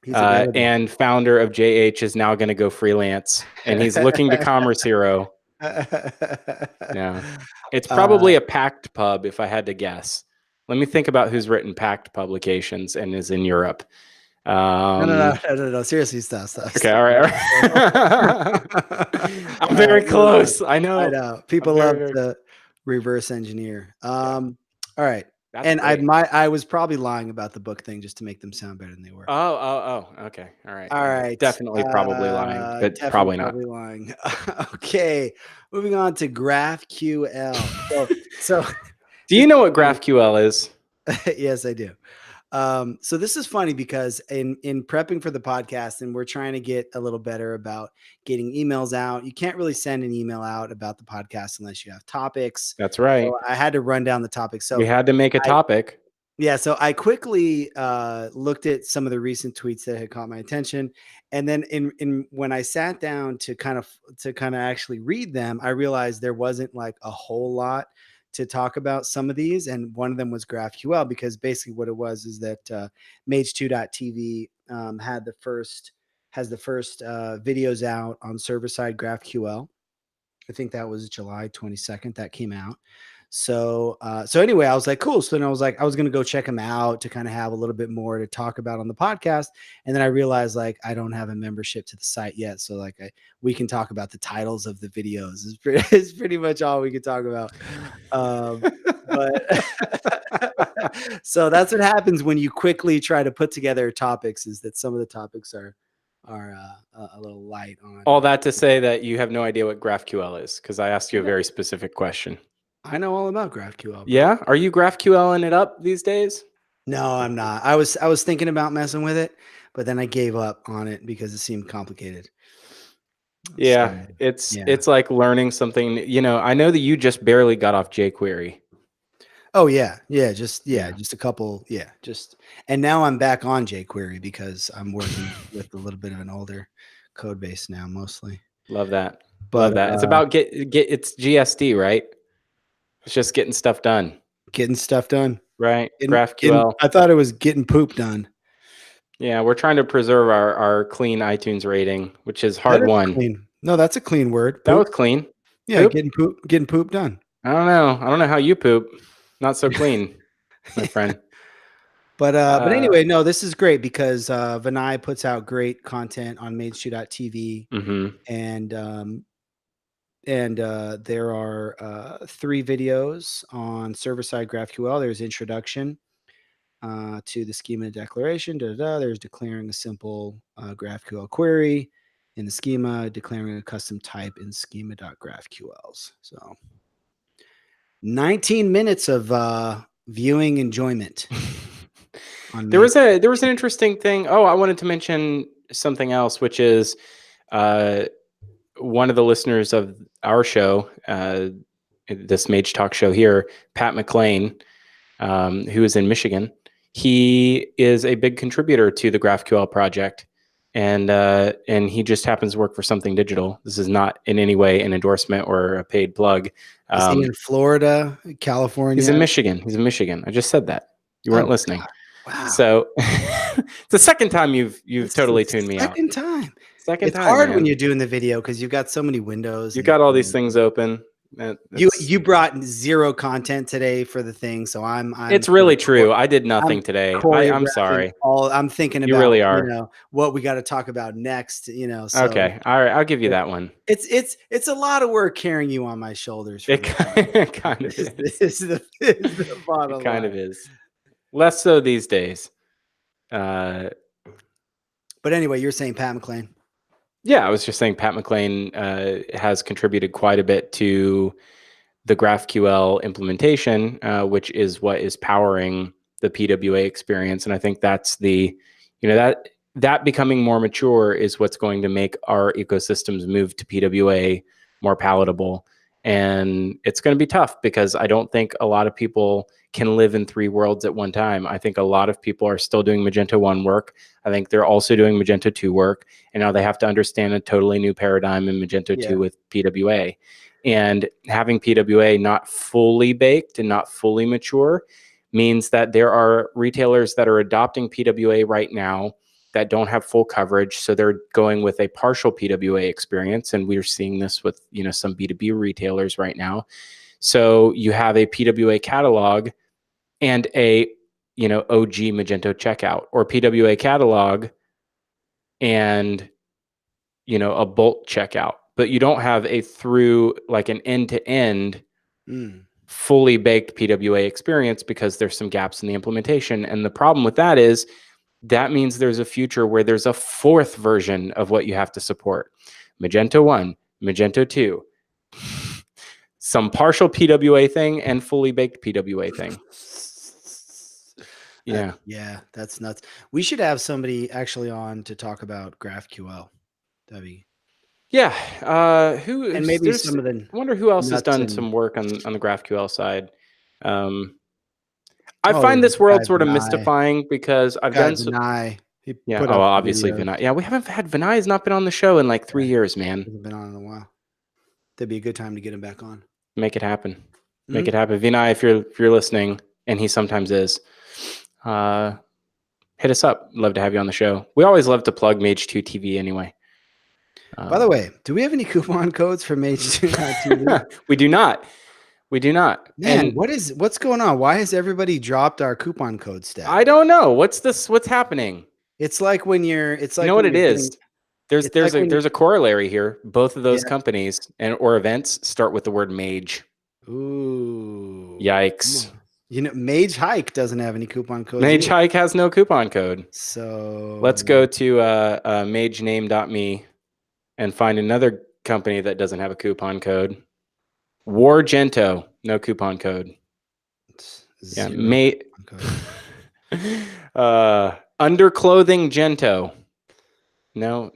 he's available. and founder of JH, is now going to go freelance, and he's looking to Commerce Hero. Yeah, it's probably a Pact pub if I had to guess. Let me think about who's written Pact publications and is in Europe. No. Seriously, stop. Okay, all right. I'm very close. I know. I know. People love to reverse engineer. All right. That's and great. I was probably lying about the book thing just to make them sound better than they were. Oh. Okay. All right. All right. Definitely, probably lying, but probably not. Lying. Okay. Moving on to GraphQL. So do you know what GraphQL is? Yes, I do. So this is funny because in prepping for the podcast, and we're trying to get a little better about getting emails out. You can't really send an email out about the podcast unless you have topics. That's right. So I had to run down the topics. So we had to make a topic. Yeah. So I quickly looked at some of the recent tweets that had caught my attention. And then when I sat down to kind of actually read them, I realized there wasn't like a whole lot to talk about some of these. And one of them was GraphQL, because basically what it was is that Mage2.tv has the first videos out on server-side GraphQL. I think that was July 22nd that came out. So anyway, I was like, cool. So then I was like, I was going to go check them out to kind of have a little bit more to talk about on the podcast. And then I realized like, I don't have a membership to the site yet. So like we can talk about the titles of the videos. It's pretty much all we could talk about. But so that's what happens when you quickly try to put together topics, is that some of the topics are a little light on. All that to say that you have no idea what GraphQL is, because I asked you a very specific question. I know all about GraphQL. Bro. Yeah? Are you GraphQLing it up these days? No, I'm not. I was thinking about messing with it, but then I gave up on it because it seemed complicated. Yeah, so, it's like learning something. You know, I know that you just barely got off jQuery. Oh yeah, just a couple, and now I'm back on jQuery because I'm working with a little bit of an older code base now, mostly. Love that. Love that. It's about it's GSD, right? It's just getting stuff done. Getting stuff done. Right. GraphQL. I thought it was getting poop done. Yeah, we're trying to preserve our clean iTunes rating, which is hard won. Clean. No, that's a clean word. Poop. That was clean. Yeah, poop? getting poop done. I don't know how you poop. Not so clean, my friend. But anyway, no, this is great because Vinay puts out great content on Mage2.tv. Mm-hmm. And there are 3 videos on server-side GraphQL. There's introduction to the schema declaration. There's declaring a simple GraphQL query in the schema, declaring a custom type in schema.graphqls. So 19 minutes of viewing enjoyment. There was an interesting thing. Oh, I wanted to mention something else, which is one of the listeners of our show, this Magetalk show here, Pat McLean, who is in Michigan. He is a big contributor to the GraphQL project, and he just happens to work for Something Digital. This is not in any way an endorsement or a paid plug. Is he in Florida, California? He's in Michigan. I just said that. You weren't listening. God. Wow. So it's the second time you've totally tuned me out. Second time. It's hard when you're doing the video because you've got so many windows. You've got all these things open. You brought 0 content today for the thing, so I'm it's really true. I did nothing today. I'm sorry. I'm thinking about, you really are. What we got to talk about next. So okay, all right, I'll give you that one. It's a lot of work carrying you on my shoulders. It kind of is. Is the bottom line. It kind of is. Less so these days. But anyway, you're saying Pat McLean. Yeah, I was just saying Pat McLean has contributed quite a bit to the GraphQL implementation, which is what is powering the PWA experience. And I think that's that becoming more mature is what's going to make our ecosystems move to PWA more palatable. And it's going to be tough because I don't think a lot of people can live in 3 worlds at one time. I think a lot of people are still doing Magento 1 work. I think they're also doing Magento 2 work. And now they have to understand a totally new paradigm in Magento 2 with PWA. And having PWA not fully baked and not fully mature means that there are retailers that are adopting PWA right now that don't have full coverage. So they're going with a partial PWA experience. And we're seeing this with, some B2B retailers right now. So you have a PWA catalog and a, OG Magento checkout, or PWA catalog and, a Bolt checkout, but you don't have a through like an end-to-end fully baked PWA experience because there's some gaps in the implementation. And the problem with that is that means there's a future where there's a 4th version of what you have to support. Magento 1, Magento 2, some partial PWA thing and fully baked PWA thing. Yeah, that's nuts. We should have somebody actually on to talk about GraphQL. That'd be and maybe some of the I wonder who else has done some work on the GraphQL side. I find this world sort of mystifying because I've done some. Obviously Vinay. Yeah, we haven't had Vinay has not been on the show in like 3 years, man. Hasn't been on in a while. That'd be a good time to get him back on. Make it happen. Make it happen. Vinay, if you're listening, and he sometimes is, hit us up. Love to have you on the show. We always love to plug Mage2 TV anyway. By the way, do we have any coupon codes for Mage2 TV? We do not. We do not. Man, what's going on? Why has everybody dropped our coupon code stat? I don't know. What's happening? It's like when you're. It's like you know what it is. There's a corollary here. Both of those companies or events start with the word Mage. Ooh. Yikes. Mage Hike doesn't have any coupon codes. Mage Hike has no coupon code. So let's go to magename.me and find another company that doesn't have a coupon code. Wargento, no coupon code. Coupon code. Underclothing Gento. No,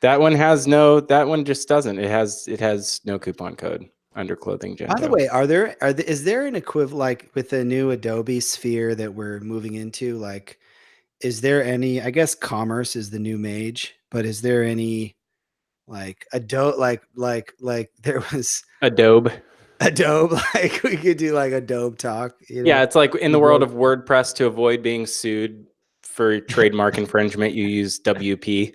that one just doesn't. It has no coupon code. Underclothing Gento. By the way, is there an equivalent, like with the new Adobe sphere that we're moving into? Like, is there any? I guess commerce is the new Mage, but is there any like Adobe? Like there was Adobe. Like we could do like Adobe talk. Yeah, it's like in the world of WordPress, to avoid being sued for trademark infringement, you use WP.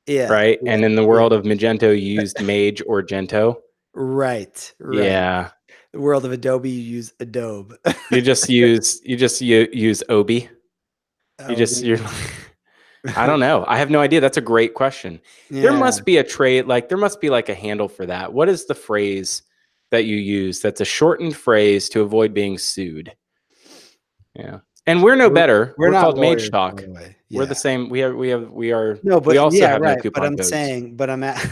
Yeah. Right. And in the world of Magento, you used Mage or Gento. Right. Yeah. The world of Adobe, you use Adobe. you just use Obi. You're I don't know. I have no idea. That's a great question. Yeah. There must be a there must be like a handle for that. What is the phrase that you use that's a shortened phrase to avoid being sued? Yeah. And we're no better. We're not called Magetalk. Yeah. We're the same. We are. No, but we also have no coupon codes. But I'm at.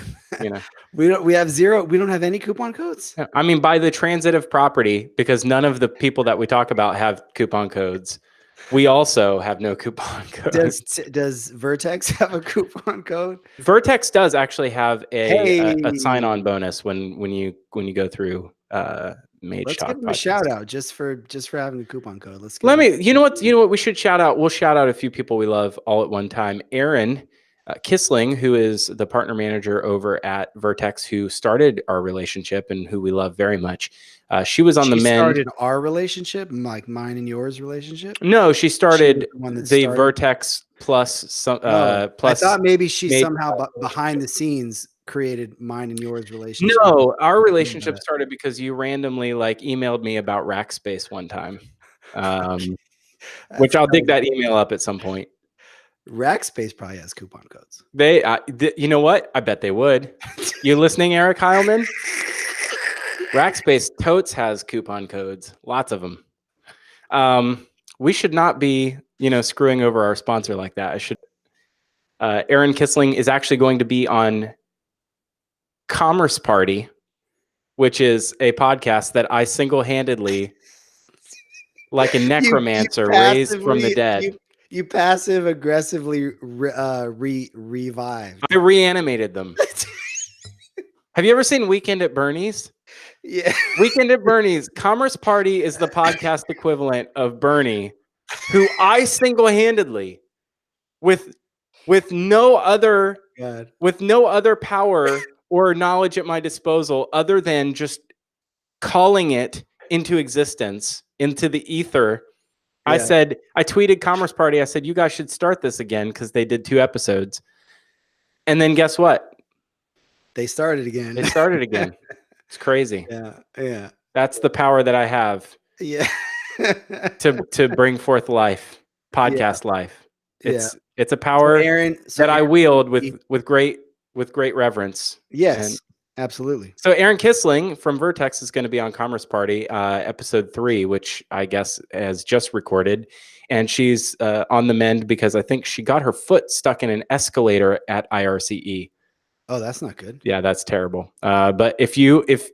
we don't have any coupon codes. I mean, by the transitive property, because none of the people that we talk about have coupon codes. We also have no coupon codes. Does Vertex have a coupon code? Vertex does actually have a sign-on bonus when you go through Magetalk. Let's give them a shout out just for having a coupon code. You know what we should shout out? We'll shout out a few people we love all at one time. Aaron Kissling, who is the partner manager over at Vertex, who started our relationship and who we love very much. She was on the mend. Started our relationship, like mine and yours relationship? No, she started the Vertex plus plus. I thought maybe she somehow behind the scenes created mine and yours relationship. No, our relationship started because you randomly emailed me about Rackspace one time, which I'll dig that email up at some point. Rackspace probably has coupon codes. You know what? I bet they would. You listening, Eric Heilman? Rackspace totes has coupon codes, lots of them. We should not be, screwing over our sponsor like that. Aaron Kissling is actually going to be on Commerce Party, which is a podcast that I single-handedly, like a necromancer, raised from the dead. You passive aggressively revived. I reanimated them. Have you ever seen Weekend at Bernie's? Yeah. Weekend at Bernie's. Commerce Party is the podcast equivalent of Bernie, who I single-handedly, with no other God. power or knowledge at my disposal other than just calling it into existence, into the ether. Yeah. I tweeted Commerce Party. I said, you guys should start this again because they did 2 episodes. And then guess what? They started again. They started again. It's crazy. Yeah. Yeah. That's the power that I have Yeah. to bring forth life, podcast life. Yeah. It's a power that I wield with great reverence. Yes, absolutely. So Aaron Kissling from Vertex is going to be on Commerce Party, episode 3, which I guess has just recorded. And she's on the mend because I think she got her foot stuck in an escalator at IRCE. Oh, that's not good. Yeah, that's terrible. But if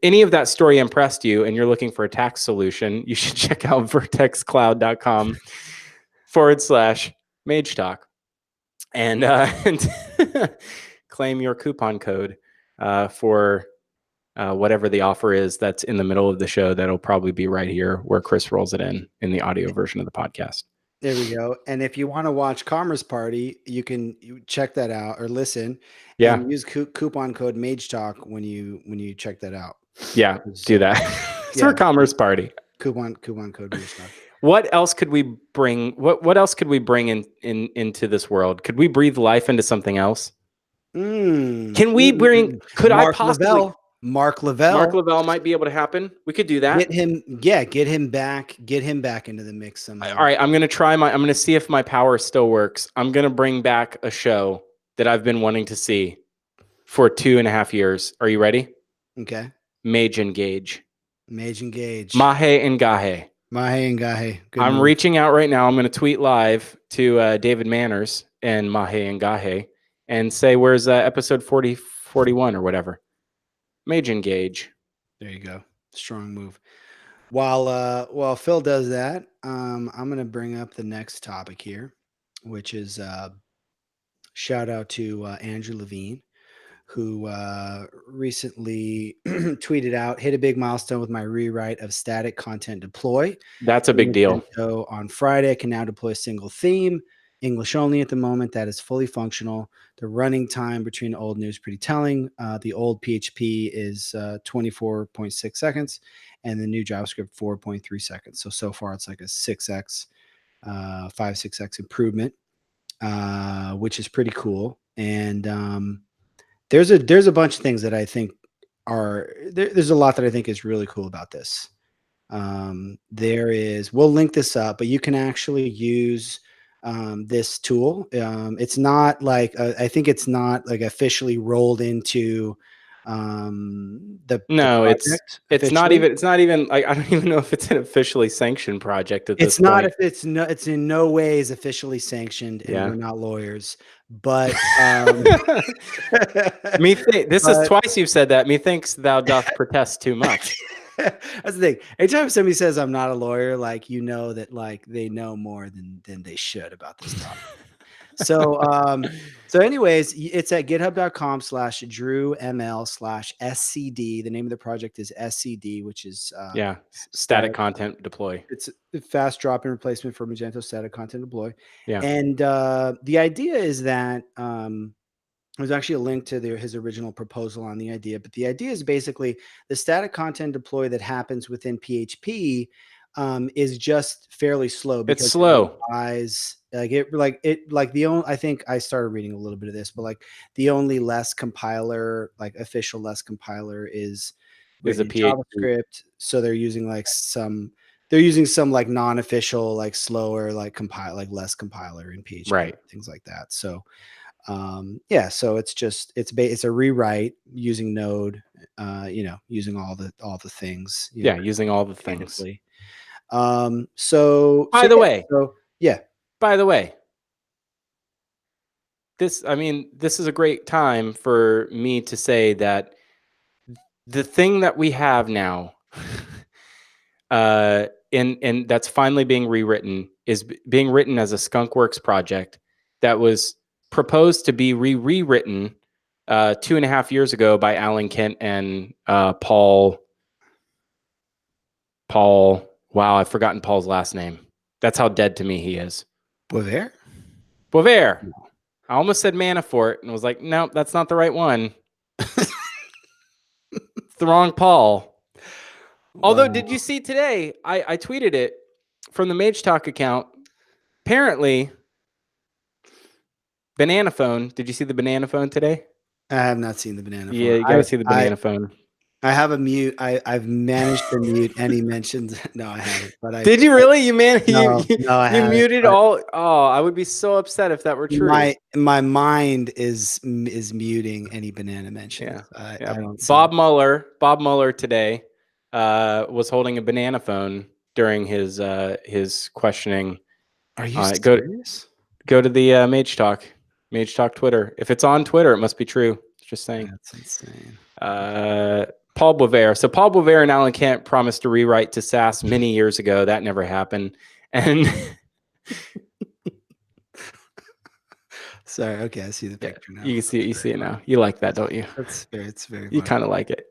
any of that story impressed you and you're looking for a tax solution, you should check out vertexcloud.com/Magetalk and claim your coupon code for whatever the offer is that's in the middle of the show. That'll probably be right here where Chris rolls it in the audio version of the podcast. There we go. And if you want to watch Commerce Party, you can check that out or listen. Yeah. And use coupon code MageTalk when you check that out. Yeah, do that. It's for Commerce Party. Coupon code MageTalk. What else could we bring? What else could we bring into this world? Could we breathe life into something else? Can we bring? Could I possibly? Mark Lavelle. Mark Lavelle might be able to happen. We could do that. Get him back into the mix somehow. All right, I'm gonna see if my power still works. I'm gonna bring back a show that I've been wanting to see for 2.5 years. Are you ready? Okay. Mage Engage. Mahe and Gahe. I'm reaching out right now. I'm going to tweet live to David Manners and Mahe and Gahe and say, where's episode 41 or whatever? Mage Engage. There you go. Strong move. While Phil does that, I'm going to bring up the next topic here, which is shout out to Andrew Levine, who recently tweeted out, hit a big milestone with my rewrite of static content deploy. That's a big deal. So on Friday, I can now deploy a single theme, English only at the moment, that is fully functional. The running time between old and new is pretty telling. The old PHP is 24.6 seconds and the new JavaScript 4.3 seconds. So far it's like a 6x, 5-6x improvement, which is pretty cool. And there's a bunch of things that I think there's a lot that I think is really cool about this. We'll link this up, but you can actually use this tool. It's not like I think it's not like officially rolled into the project. It's not even like, I don't even know if it's an officially sanctioned project at this point. It's in no ways officially sanctioned, and we're not lawyers. But this is twice you've said that. Methinks thou doth protest too much. That's the thing. Anytime somebody says I'm not a lawyer, like, you know that like they know more than they should about this topic. So anyways, it's at github.com/drewml/scd. The name of the project is scd, which is static content deploy. It's a fast drop-in replacement for Magento static content deploy. Yeah. And the idea is that there's actually a link to his original proposal on the idea, but the idea is basically the static content deploy that happens within PHP is just fairly slow. It's slow. I think I started reading a little bit of this, but like the only less compiler, like official less compiler is a JavaScript. So they're using some like non-official, like slower, like less compiler in PHP, right? Things like that. So so it's a rewrite using Node, using all the things. Using all the things. By the way, this is a great time for me to say that the thing that we have now, and that's finally being rewritten, is being written as a skunkworks project that was proposed to be rewritten 2.5 years ago by Alan Kent and Paul. Wow, I've forgotten Paul's last name. That's how dead to me he is. Boisvert? Boisvert. I almost said Manafort and was like, no, that's not the right one. It's the wrong Paul. Although, did you see today? I tweeted it from the Magetalk account. Apparently, banana phone. Did you see the banana phone today? I have not seen the banana phone. Yeah, you got to see the banana phone. I have a mute. I've managed to mute any mentions. No, I haven't. But did you really? You no, I you haven't, muted all. Oh, I would be so upset if that were true. My mind is muting any banana mentions. Yeah, I don't see Bob Mueller today was holding a banana phone during his questioning. Are you serious? Go to the Magetalk Twitter. If it's on Twitter, it must be true. Just saying. That's insane. Paul Boisvert. So Paul Boisvert and Alan Kent promised to rewrite to SAS many years ago. That never happened. And sorry. Okay, I see the picture now. You see it now. You like that, don't you? It's very. You kind of like it.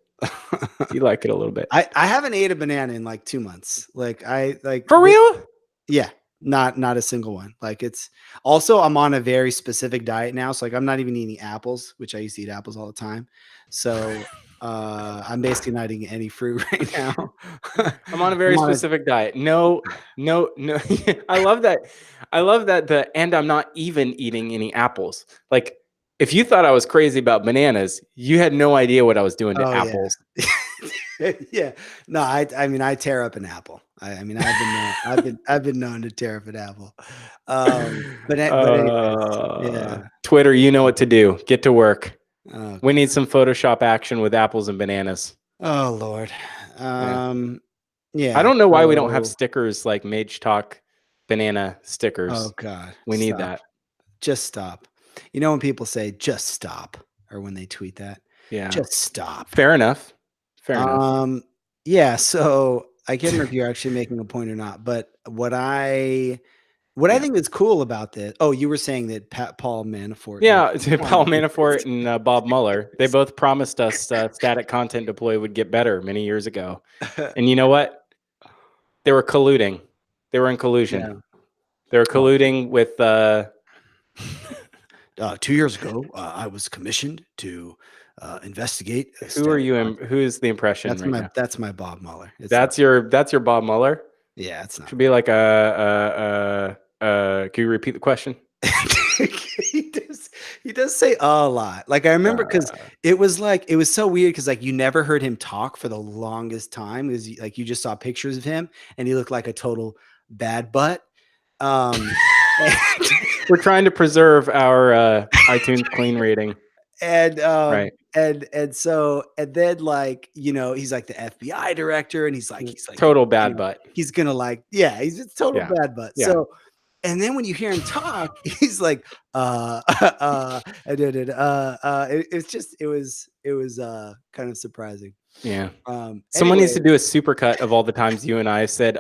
You like it a little bit. I haven't ate a banana in like 2 months. For real? Yeah. Not a single one. Like it's also I'm on a very specific diet now. So like I'm not even eating apples, which I used to eat apples all the time. So I'm basically not eating any fruit right now. I'm on a very specific diet. No. I love that. And I'm not even eating any apples. Like if you thought I was crazy about bananas, you had no idea what I was doing to apples. Yeah. Yeah. No, I mean I tear up an apple. I mean I've been known to tear up an apple. But anyways, yeah. Twitter, you know what to do. Get to work. We need some Photoshop action with apples and bananas. Oh Lord. Yeah. I don't know why we don't have stickers like Magetalk banana stickers. Oh God. We need that. Just stop. You know when people say just stop, or when they tweet that? Yeah. Just stop. Fair enough. Yeah, so I can't remember if you're actually making a point or not, but what I think is cool about this. Oh, you were saying that Paul Manafort. Yeah, Paul Manafort and Bob Mueller. They both promised us static content deploy would get better many years ago. And you know what? They were colluding. They were in collusion. Yeah. They were colluding with 2 years ago, I was commissioned to investigate. Who are you? Who is the impression? That's my Bob Mueller. That's your Bob Mueller. Yeah, it's not. Should be like can you repeat the question? He does say a lot. Like I remember because it was so weird because like you never heard him talk for the longest time. It was like you just saw pictures of him and he looked like a total bad butt. We're trying to preserve our iTunes clean rating. And right. And then like, you know, he's like the FBI director and he's like total bad butt. He's gonna like, yeah, he's a total bad butt. Yeah. So and then when you hear him talk, he's like, it was kind of surprising. Yeah. Someone needs to do a supercut of all the times you and I said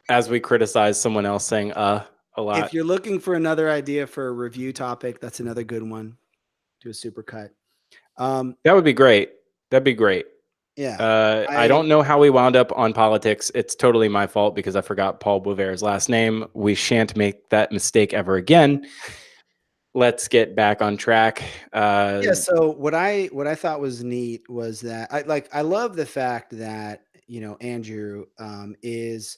as we criticize someone else saying a lot. If you're looking for another idea for a review topic, that's another good one. Do a supercut. That would be great. That'd be great. Yeah. I don't know how we wound up on politics. It's totally my fault because I forgot Paul Boisvert's last name. We shan't make that mistake ever again. Let's get back on track. Yeah. So what I thought was neat was that I love the fact that, you know, Andrew is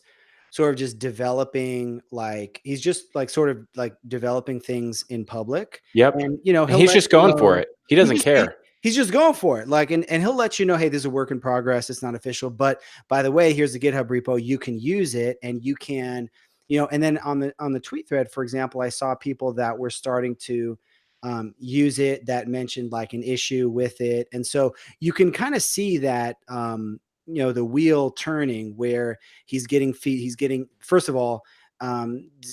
sort of just developing, like he's just like sort of like developing things in public. Yep. And you know, he's just going for it. He doesn't care. He's just going for it. Like, and he'll let you know, hey, this is a work in progress. It's not official, but by the way, here's the GitHub repo. You can use it and you can, you know, and then on the tweet thread, for example, I saw people that were starting to use it that mentioned like an issue with it. And so you can kind of see that, you know, the wheel turning where he's getting first of all,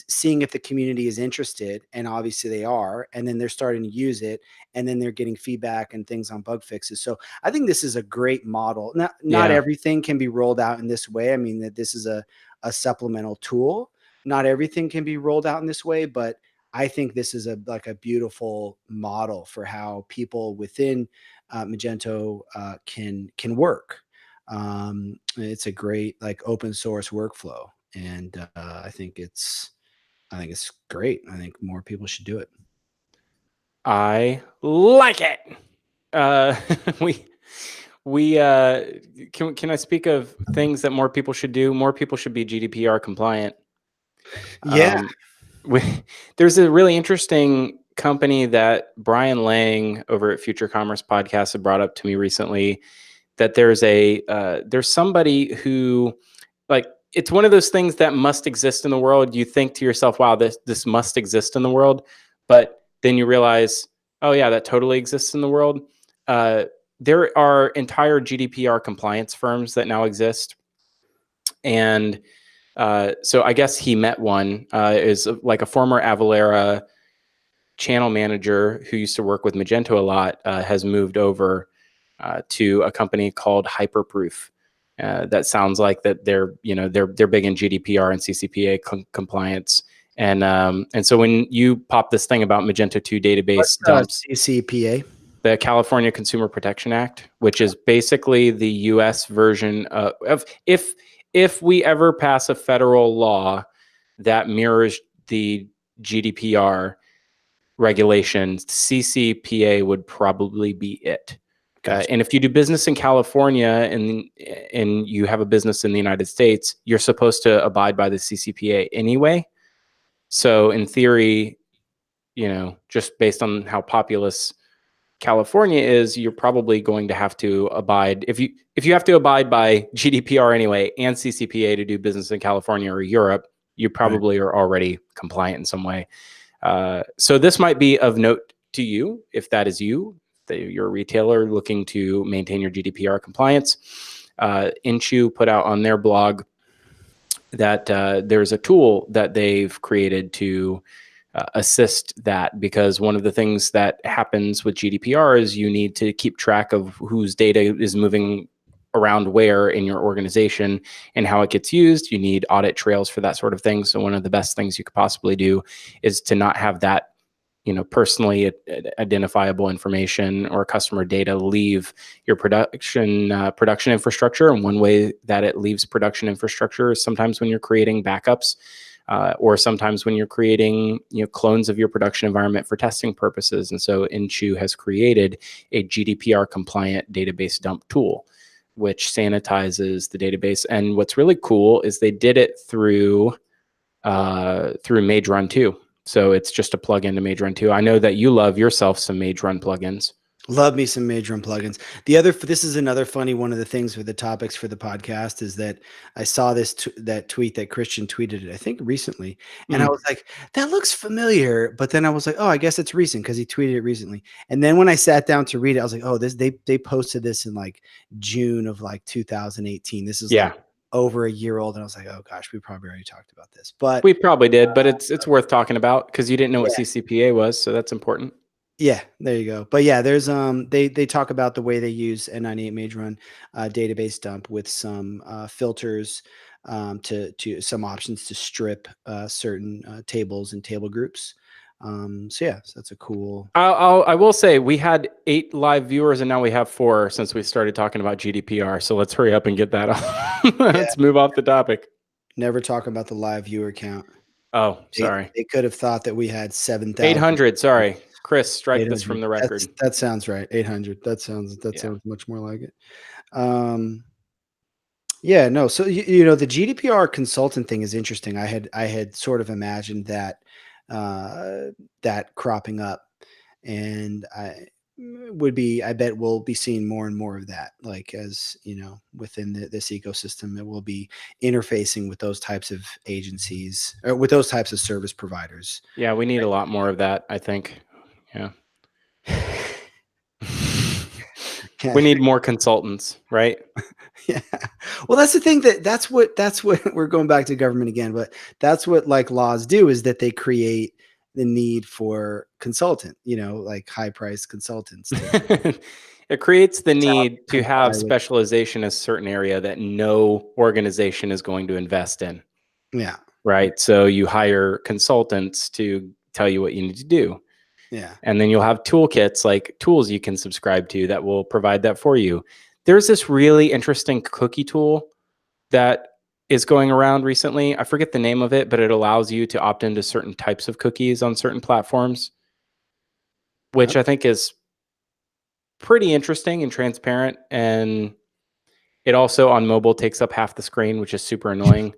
seeing if the community is interested, and obviously they are, and then they're starting to use it, and then they're getting feedback and things on bug fixes. So I think this is a great model. Not everything can be rolled out in this way. I mean, that this is a supplemental tool. Not everything can be rolled out in this way, but I think this is a beautiful model for how people within Magento can work. It's a great like open source workflow, and I think it's great. I think more people should do it. I like it. We can I speak of things that more people should do? More people should be GDPR compliant. Yeah. We, there's a really interesting company that Brian Lang over at Future Commerce Podcast had brought up to me recently, that there's somebody who, like, it's one of those things that must exist in the world. You think to yourself, wow, this must exist in the world. But then you realize, oh yeah, that totally exists in the world. There are entire GDPR compliance firms that now exist. And so I guess he met one, is like a former Avalara channel manager who used to work with Magento a lot, has moved over to a company called Hyperproof. That sounds like that they're big in GDPR and CCPA compliance. And so when you pop this thing about Magento 2 database dumps, CCPA? the California Consumer Protection Act, which is basically the U.S. version of if we ever pass a federal law that mirrors the GDPR regulations, CCPA would probably be it. Gotcha. And if you do business in California and you have a business in the United States, you're supposed to abide by the CCPA anyway. So in theory, just based on how populous California is, you're probably going to have to abide, if you have to abide by GDPR anyway and CCPA to do business in California or Europe, you probably are already compliant in some way. So this might be of note to you if that is you, that you're a retailer looking to maintain your GDPR compliance. Inchu put out on their blog that there's a tool that they've created to assist that, because one of the things that happens with GDPR is you need to keep track of whose data is moving around where in your organization and how it gets used. You need audit trails for that sort of thing. So one of the best things you could possibly do is to not have that, personally identifiable information or customer data leave your production infrastructure. And one way that it leaves production infrastructure is sometimes when you're creating backups, or sometimes when you're creating clones of your production environment for testing purposes. And so Inchu has created a GDPR compliant database dump tool, which sanitizes the database. And what's really cool is they did it through MageRun 2. So it's just a plugin to MageRun 2. I know that you love yourself some MageRun plugins. Love me some MageRun plugins. This is another funny one of the things with the topics for the podcast is that I saw that tweet that Christian tweeted, I think recently, and I was like, that looks familiar. But then I was like, oh, I guess it's recent because he tweeted it recently. And then when I sat down to read it, I was like, oh, they posted this in like June of like 2018. This is like over a year old, and I was like, oh gosh, we probably already talked about this. But we probably did, but it's worth talking about because you didn't know what CCPA was, so that's important. Yeah, there you go. But yeah, there's they talk about the way they use N98 MageRun database dump with some filters, to some options to strip certain tables and table groups. So that's a cool. I will say we had 8 live viewers and now we have 4 since we started talking about GDPR. So let's hurry up and get that off. Let's move off the topic. Never talk about the live viewer count. Oh, sorry. They could have thought that we had 7,000. 800. Sorry, Chris, strike this from the record. That sounds right. 800. That sounds much more like it. Yeah, no. So the GDPR consultant thing is interesting. I had sort of imagined that that cropping up, and I bet we'll be seeing more and more of that. Like as within this ecosystem, it will be interfacing with those types of agencies or with those types of service providers. Yeah, we need a lot more of that, I think. Yeah. We need more consultants, right? Yeah. Well, that's the thing that's what we're going back to government again, but that's what like laws do is that they create the need for consultant, like high priced consultants. It creates the need to have specialization in a certain area that no organization is going to invest in. Yeah. Right. So you hire consultants to tell you what you need to do. Yeah. And then you'll have toolkits, like tools you can subscribe to that will provide that for you. There's this really interesting cookie tool that is going around recently. I forget the name of it, but it allows you to opt into certain types of cookies on certain platforms, which I think is pretty interesting and transparent. And it also on mobile takes up half the screen, which is super annoying.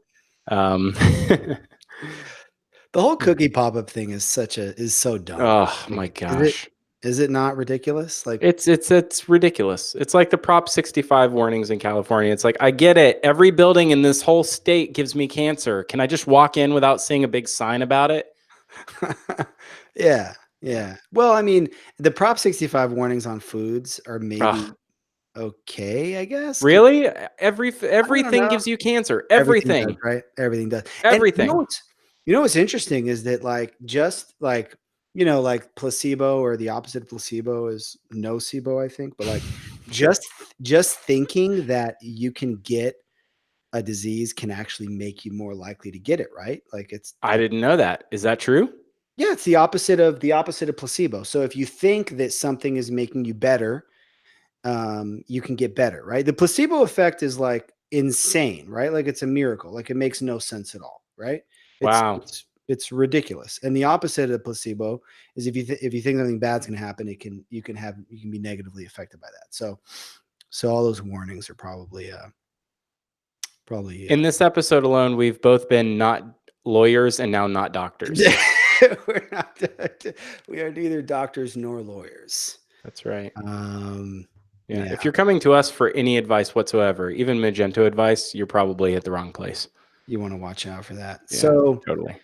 The whole cookie pop-up thing is so dumb. Oh Like, my gosh. Is it not ridiculous? Like, It's ridiculous. It's like the Prop 65 warnings in California. It's like, I get it. Every building in this whole state gives me cancer. Can I just walk in without seeing a big sign about it? yeah. Well, I mean, the Prop 65 warnings on foods are maybe Ugh, okay, I guess. really? I don't Everything know. gives you cancer. Everything does, Everything. right? Everything does. And Everything. you know what's interesting is that like just like like placebo or the opposite of placebo is nocebo, I think. But like Sure. just thinking that you can get a disease can actually make you more likely to get it, right? Like it's I like didn't know that. Is that true? yeah, it's the opposite of placebo. So if you think that something is making you better, you can get better, right? The placebo effect is like insane, right? Like it's a miracle. Like it makes no sense at all, right? It's Wow. it's it's ridiculous. And the opposite of placebo is if you think something bad's going to happen, you can be negatively affected by that. So all those warnings are probably In this episode alone, we've both been not lawyers and now not doctors. we're not we are neither doctors nor lawyers. That's right. Um Yeah. yeah, If you're coming to us for any advice whatsoever, even Magento advice, you're probably at the wrong place. you want to watch out for that. Yeah, So totally.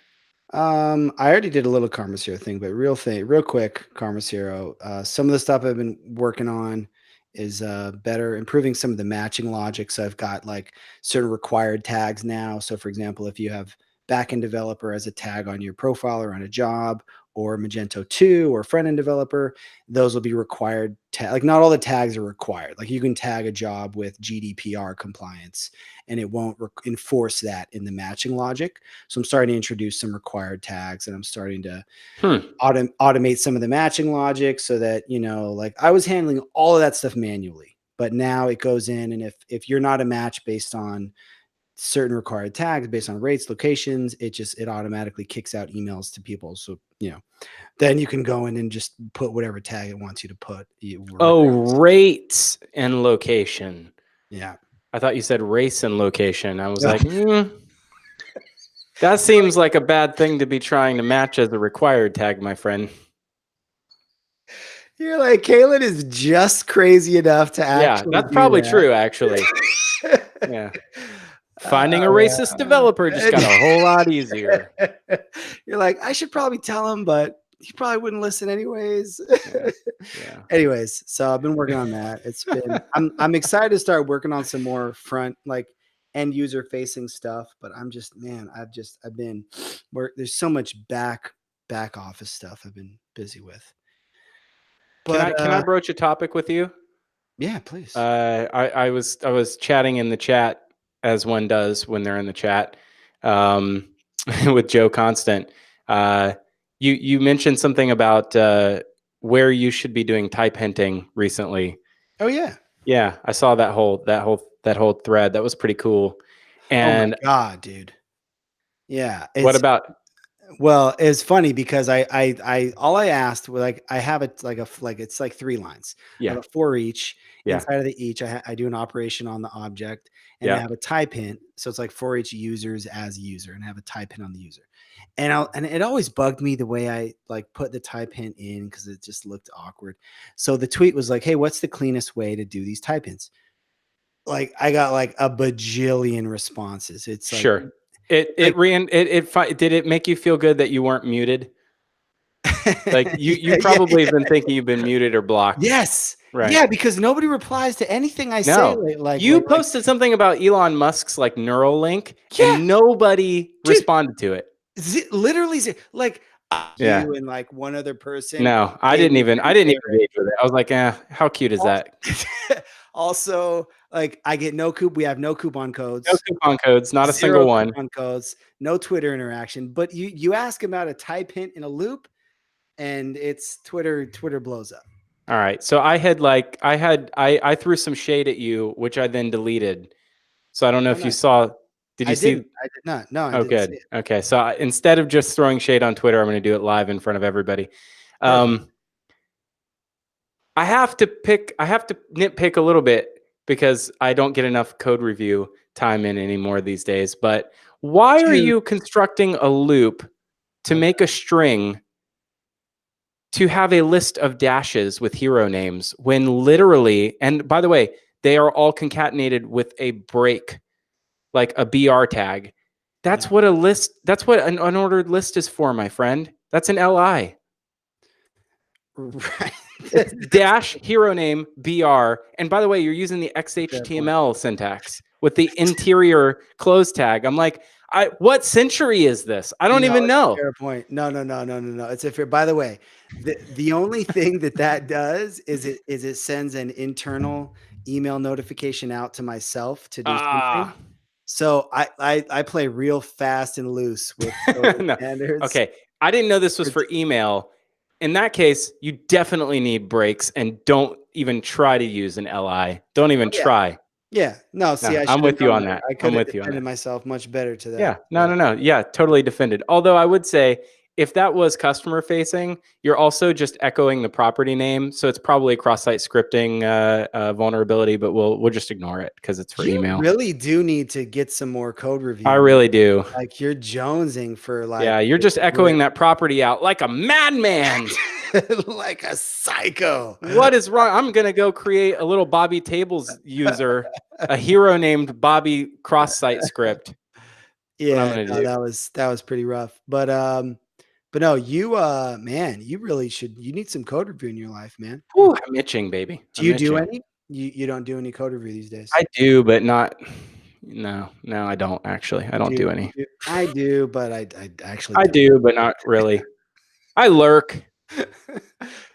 I already did a little Karma Zero thing, but real quick, Karma Zero. Some of the stuff I've been working on is better improving some of the matching logic. So I've got like certain required tags now. So for example, if you have backend developer as a tag on your profile or on a job, or Magento 2 or front end developer, those will be required. Like not all the tags are required. Like you can tag a job with GDPR compliance and it won't enforce that in the matching logic. So I'm starting to introduce some required tags and I'm starting to automate some of the matching logic so that, like I was handling all of that stuff manually, but now it goes in. And if you're not a match based on certain required tags based on rates, locations, it automatically kicks out emails to people. So, then you can go in and just put whatever tag it wants you to put. Oh, rates and location. Yeah. I thought you said race and location. I was like, that seems like a bad thing to be trying to match as a required tag, my friend. You're like, Kaylin is just crazy enough to actually that's do probably that. true, actually. Yeah. Finding a racist developer just got a whole lot easier. You're like, I should probably tell him, but he probably wouldn't listen anyways. Yeah. Anyways, so I've been working on that. I'm excited to start working on some more front, like end user facing stuff, but I've been there's so much back office stuff I've been busy with. But Can I broach a topic with you? yeah, please. I was chatting in the chat as one does when they're in the chat with Joe Constant. You mentioned something about where you should be doing type hinting recently. Oh yeah. Yeah, I saw that whole thread. That was pretty cool. And oh my God, dude. Yeah. what about Well, it's funny because all I asked was like I have it like it's like 3 lines. I have a for each. Yeah. Inside of the each, I do an operation on the object, and I Yeah. have a type hint. So it's like for each users as user, and I have a type hint on the user. And it always bugged me the way I like put the type hint in because it just looked awkward. So the tweet was like, "Hey, what's the cleanest way to do these type hints?" Like I got like a bajillion responses. It's like Sure. Did it make you feel good that you weren't muted? Like you probably have been thinking you've been muted or blocked. Yes. Right. Yeah, because nobody replies to anything I say. No. You posted something about Elon Musk's like Neuralink, and nobody responded to it. Literally, like Yeah. you and like one other person. No, I didn't even engage with it. I was like, how cute is that? Also, like I get no we have no coupon No codes, coupon codes, not a single zero one. coupon codes, no Twitter interaction. But you ask about a type hint in a loop, and it's Twitter blows up. All right. So I threw some shade at you, which I then deleted. So I don't know Oh, if you nice. saw. Did you I see? didn't. I did not. No, I Oh, didn't see good. it. Okay. So instead of just throwing shade on Twitter, I'm going to do it live in front of everybody. Perfect. I have to nitpick a little bit because I don't get enough code review time in anymore these days. But why are Dude. you constructing a loop to Okay. make a string to have a list of dashes with hero names when literally, and by the way, they are all concatenated with a break, like a BR tag. That's Yeah. what an unordered list is for, my friend. That's an LI. Right. It's dash hero name BR. And by the way, you're using the Fair point. XHTML syntax with the interior close tag. I'm like, what century is this? I don't No, even it's a know. fair point. No. It's a fair. By the way, the only thing that does is it sends an internal email notification out to myself to do something. Ah, So I play real fast and loose with code no. standards. Okay. I didn't know this was For for email. In that case, you definitely need breaks and don't even try to use an LI. Don't even Oh, yeah. try. Yeah. No, see, No, I I'm should have with you known on better. that. I I'm could have with you on defended that. myself much better to Yeah. that. No. Yeah, totally defended. Although I would say if that was customer facing, you're also just echoing the property name. So it's probably a cross-site scripting vulnerability, but we'll just ignore it because it's for You email. really do need to get some more code I review. really do. Like you're jonesing for like Yeah, you're just where echoing that property out like a madman. like a psycho. What is wrong? I'm gonna go create a little Bobby Tables user, a hero named Bobby cross-site script. That's what I'm Yeah, gonna no, do. that was pretty rough. But no, you man, you really should you need some code review in your life, man. Whew, I'm itching, baby. Do I'm you do itching. any? You don't do any code review these days? I do, but not. No, I don't actually. I You don't do do, any. I do, but I actually I don't. do, but not really. I lurk.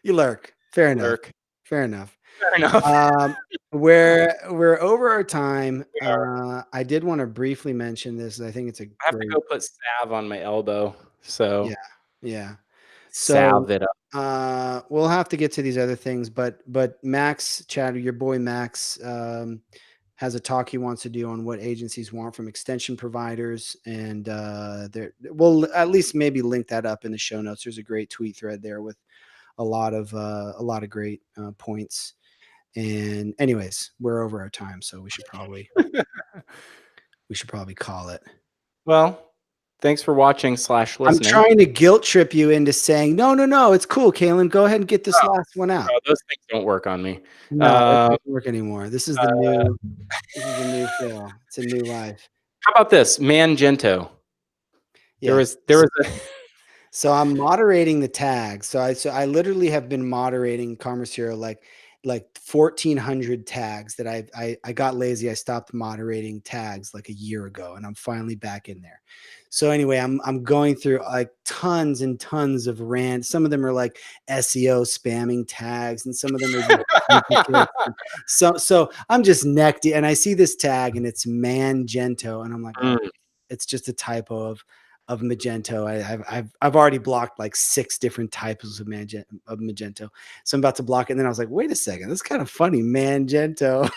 You lurk. Fair enough. Lurk. Fair enough. Fair enough. Um, we're over our time. We are. I did want to briefly mention this. I think it's a I have to great, go put salve on my elbow. yeah, So yeah. So salve it up. we'll have to get to these other things, but Max, Chad, your boy Max, has a talk he wants to do on what agencies want from extension providers, and we'll at least maybe link that up in the show notes. There's a great tweet thread there with a lot of great points. And anyways, we're over our time, so we should probably call it. Well, thanks for watching / I'm listening. trying to guilt trip you into saying, no, it's cool, Kalen. Go ahead and get this Oh, last one out. oh, those things don't work on me. No, it Uh, doesn't work anymore. uh, This is the new Phil. It's a new life. how about this, Mangento? Yeah. There was a So I'm moderating the tags. So I literally have been moderating Commerce Hero like 1,400 tags that I got lazy. I stopped moderating tags like a year ago, and I'm finally back in there. So anyway, I'm going through like tons and tons of rant. Some of them are like SEO spamming tags, and some of them are just duplicates. So I'm just necked, and I see this tag, and it's Mangento, and I'm like, oh, Mm. it's just a typo of Magento. I've already blocked like 6 different types of Magento. So I'm about to block it. And then I was like, wait a second, that's kind of funny, Magento.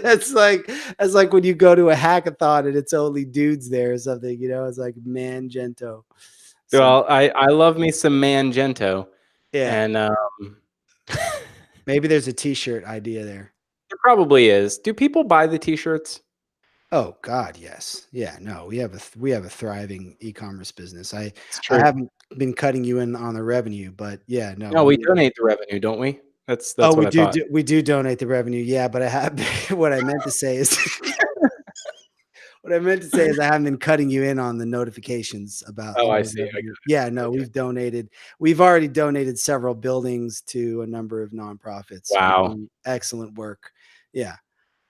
that's like when you go to a hackathon and it's only dudes there or something, you know, it's like Magento. So Well, I love me some Mangento, yeah, and maybe there's a t-shirt idea there. there probably is. Do people buy the T-shirts? Oh God, yes. Yeah, no, we have a thriving e-commerce business. It's I true. haven't been cutting you in on the revenue, but yeah, no, No, we donate the revenue, don't we? That's oh, what I thought. we do donate the revenue. Yeah, but I have what I meant to say is what I meant to say is I haven't been cutting you in on the notifications about Oh, I the see. I revenue. Yeah, got it. no, Okay. we've already donated several buildings to a number of nonprofits. We're Wow, doing excellent work. Yeah,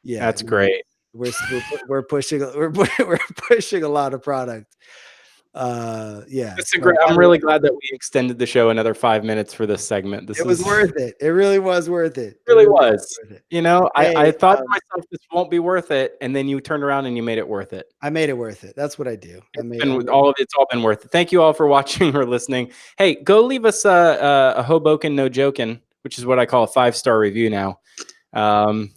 yeah, that's no, great. we're pushing we're pushing a lot of product. Yeah. I'm really glad that we extended the show another 5 minutes for this segment. It was worth it. It really was worth it. It really was. Worth it. You know, Hey, I thought to myself, this won't be worth it, and then you turned around and you made it worth it. I made it worth it. That's what I do. It's all been worth it. Thank you all for watching or listening. Hey, go leave us a Hoboken no joking, which is what I call a 5-star review now. And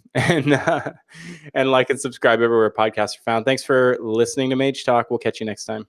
like and subscribe everywhere podcasts are found. Thanks for listening to Magetalk. We'll catch you next time.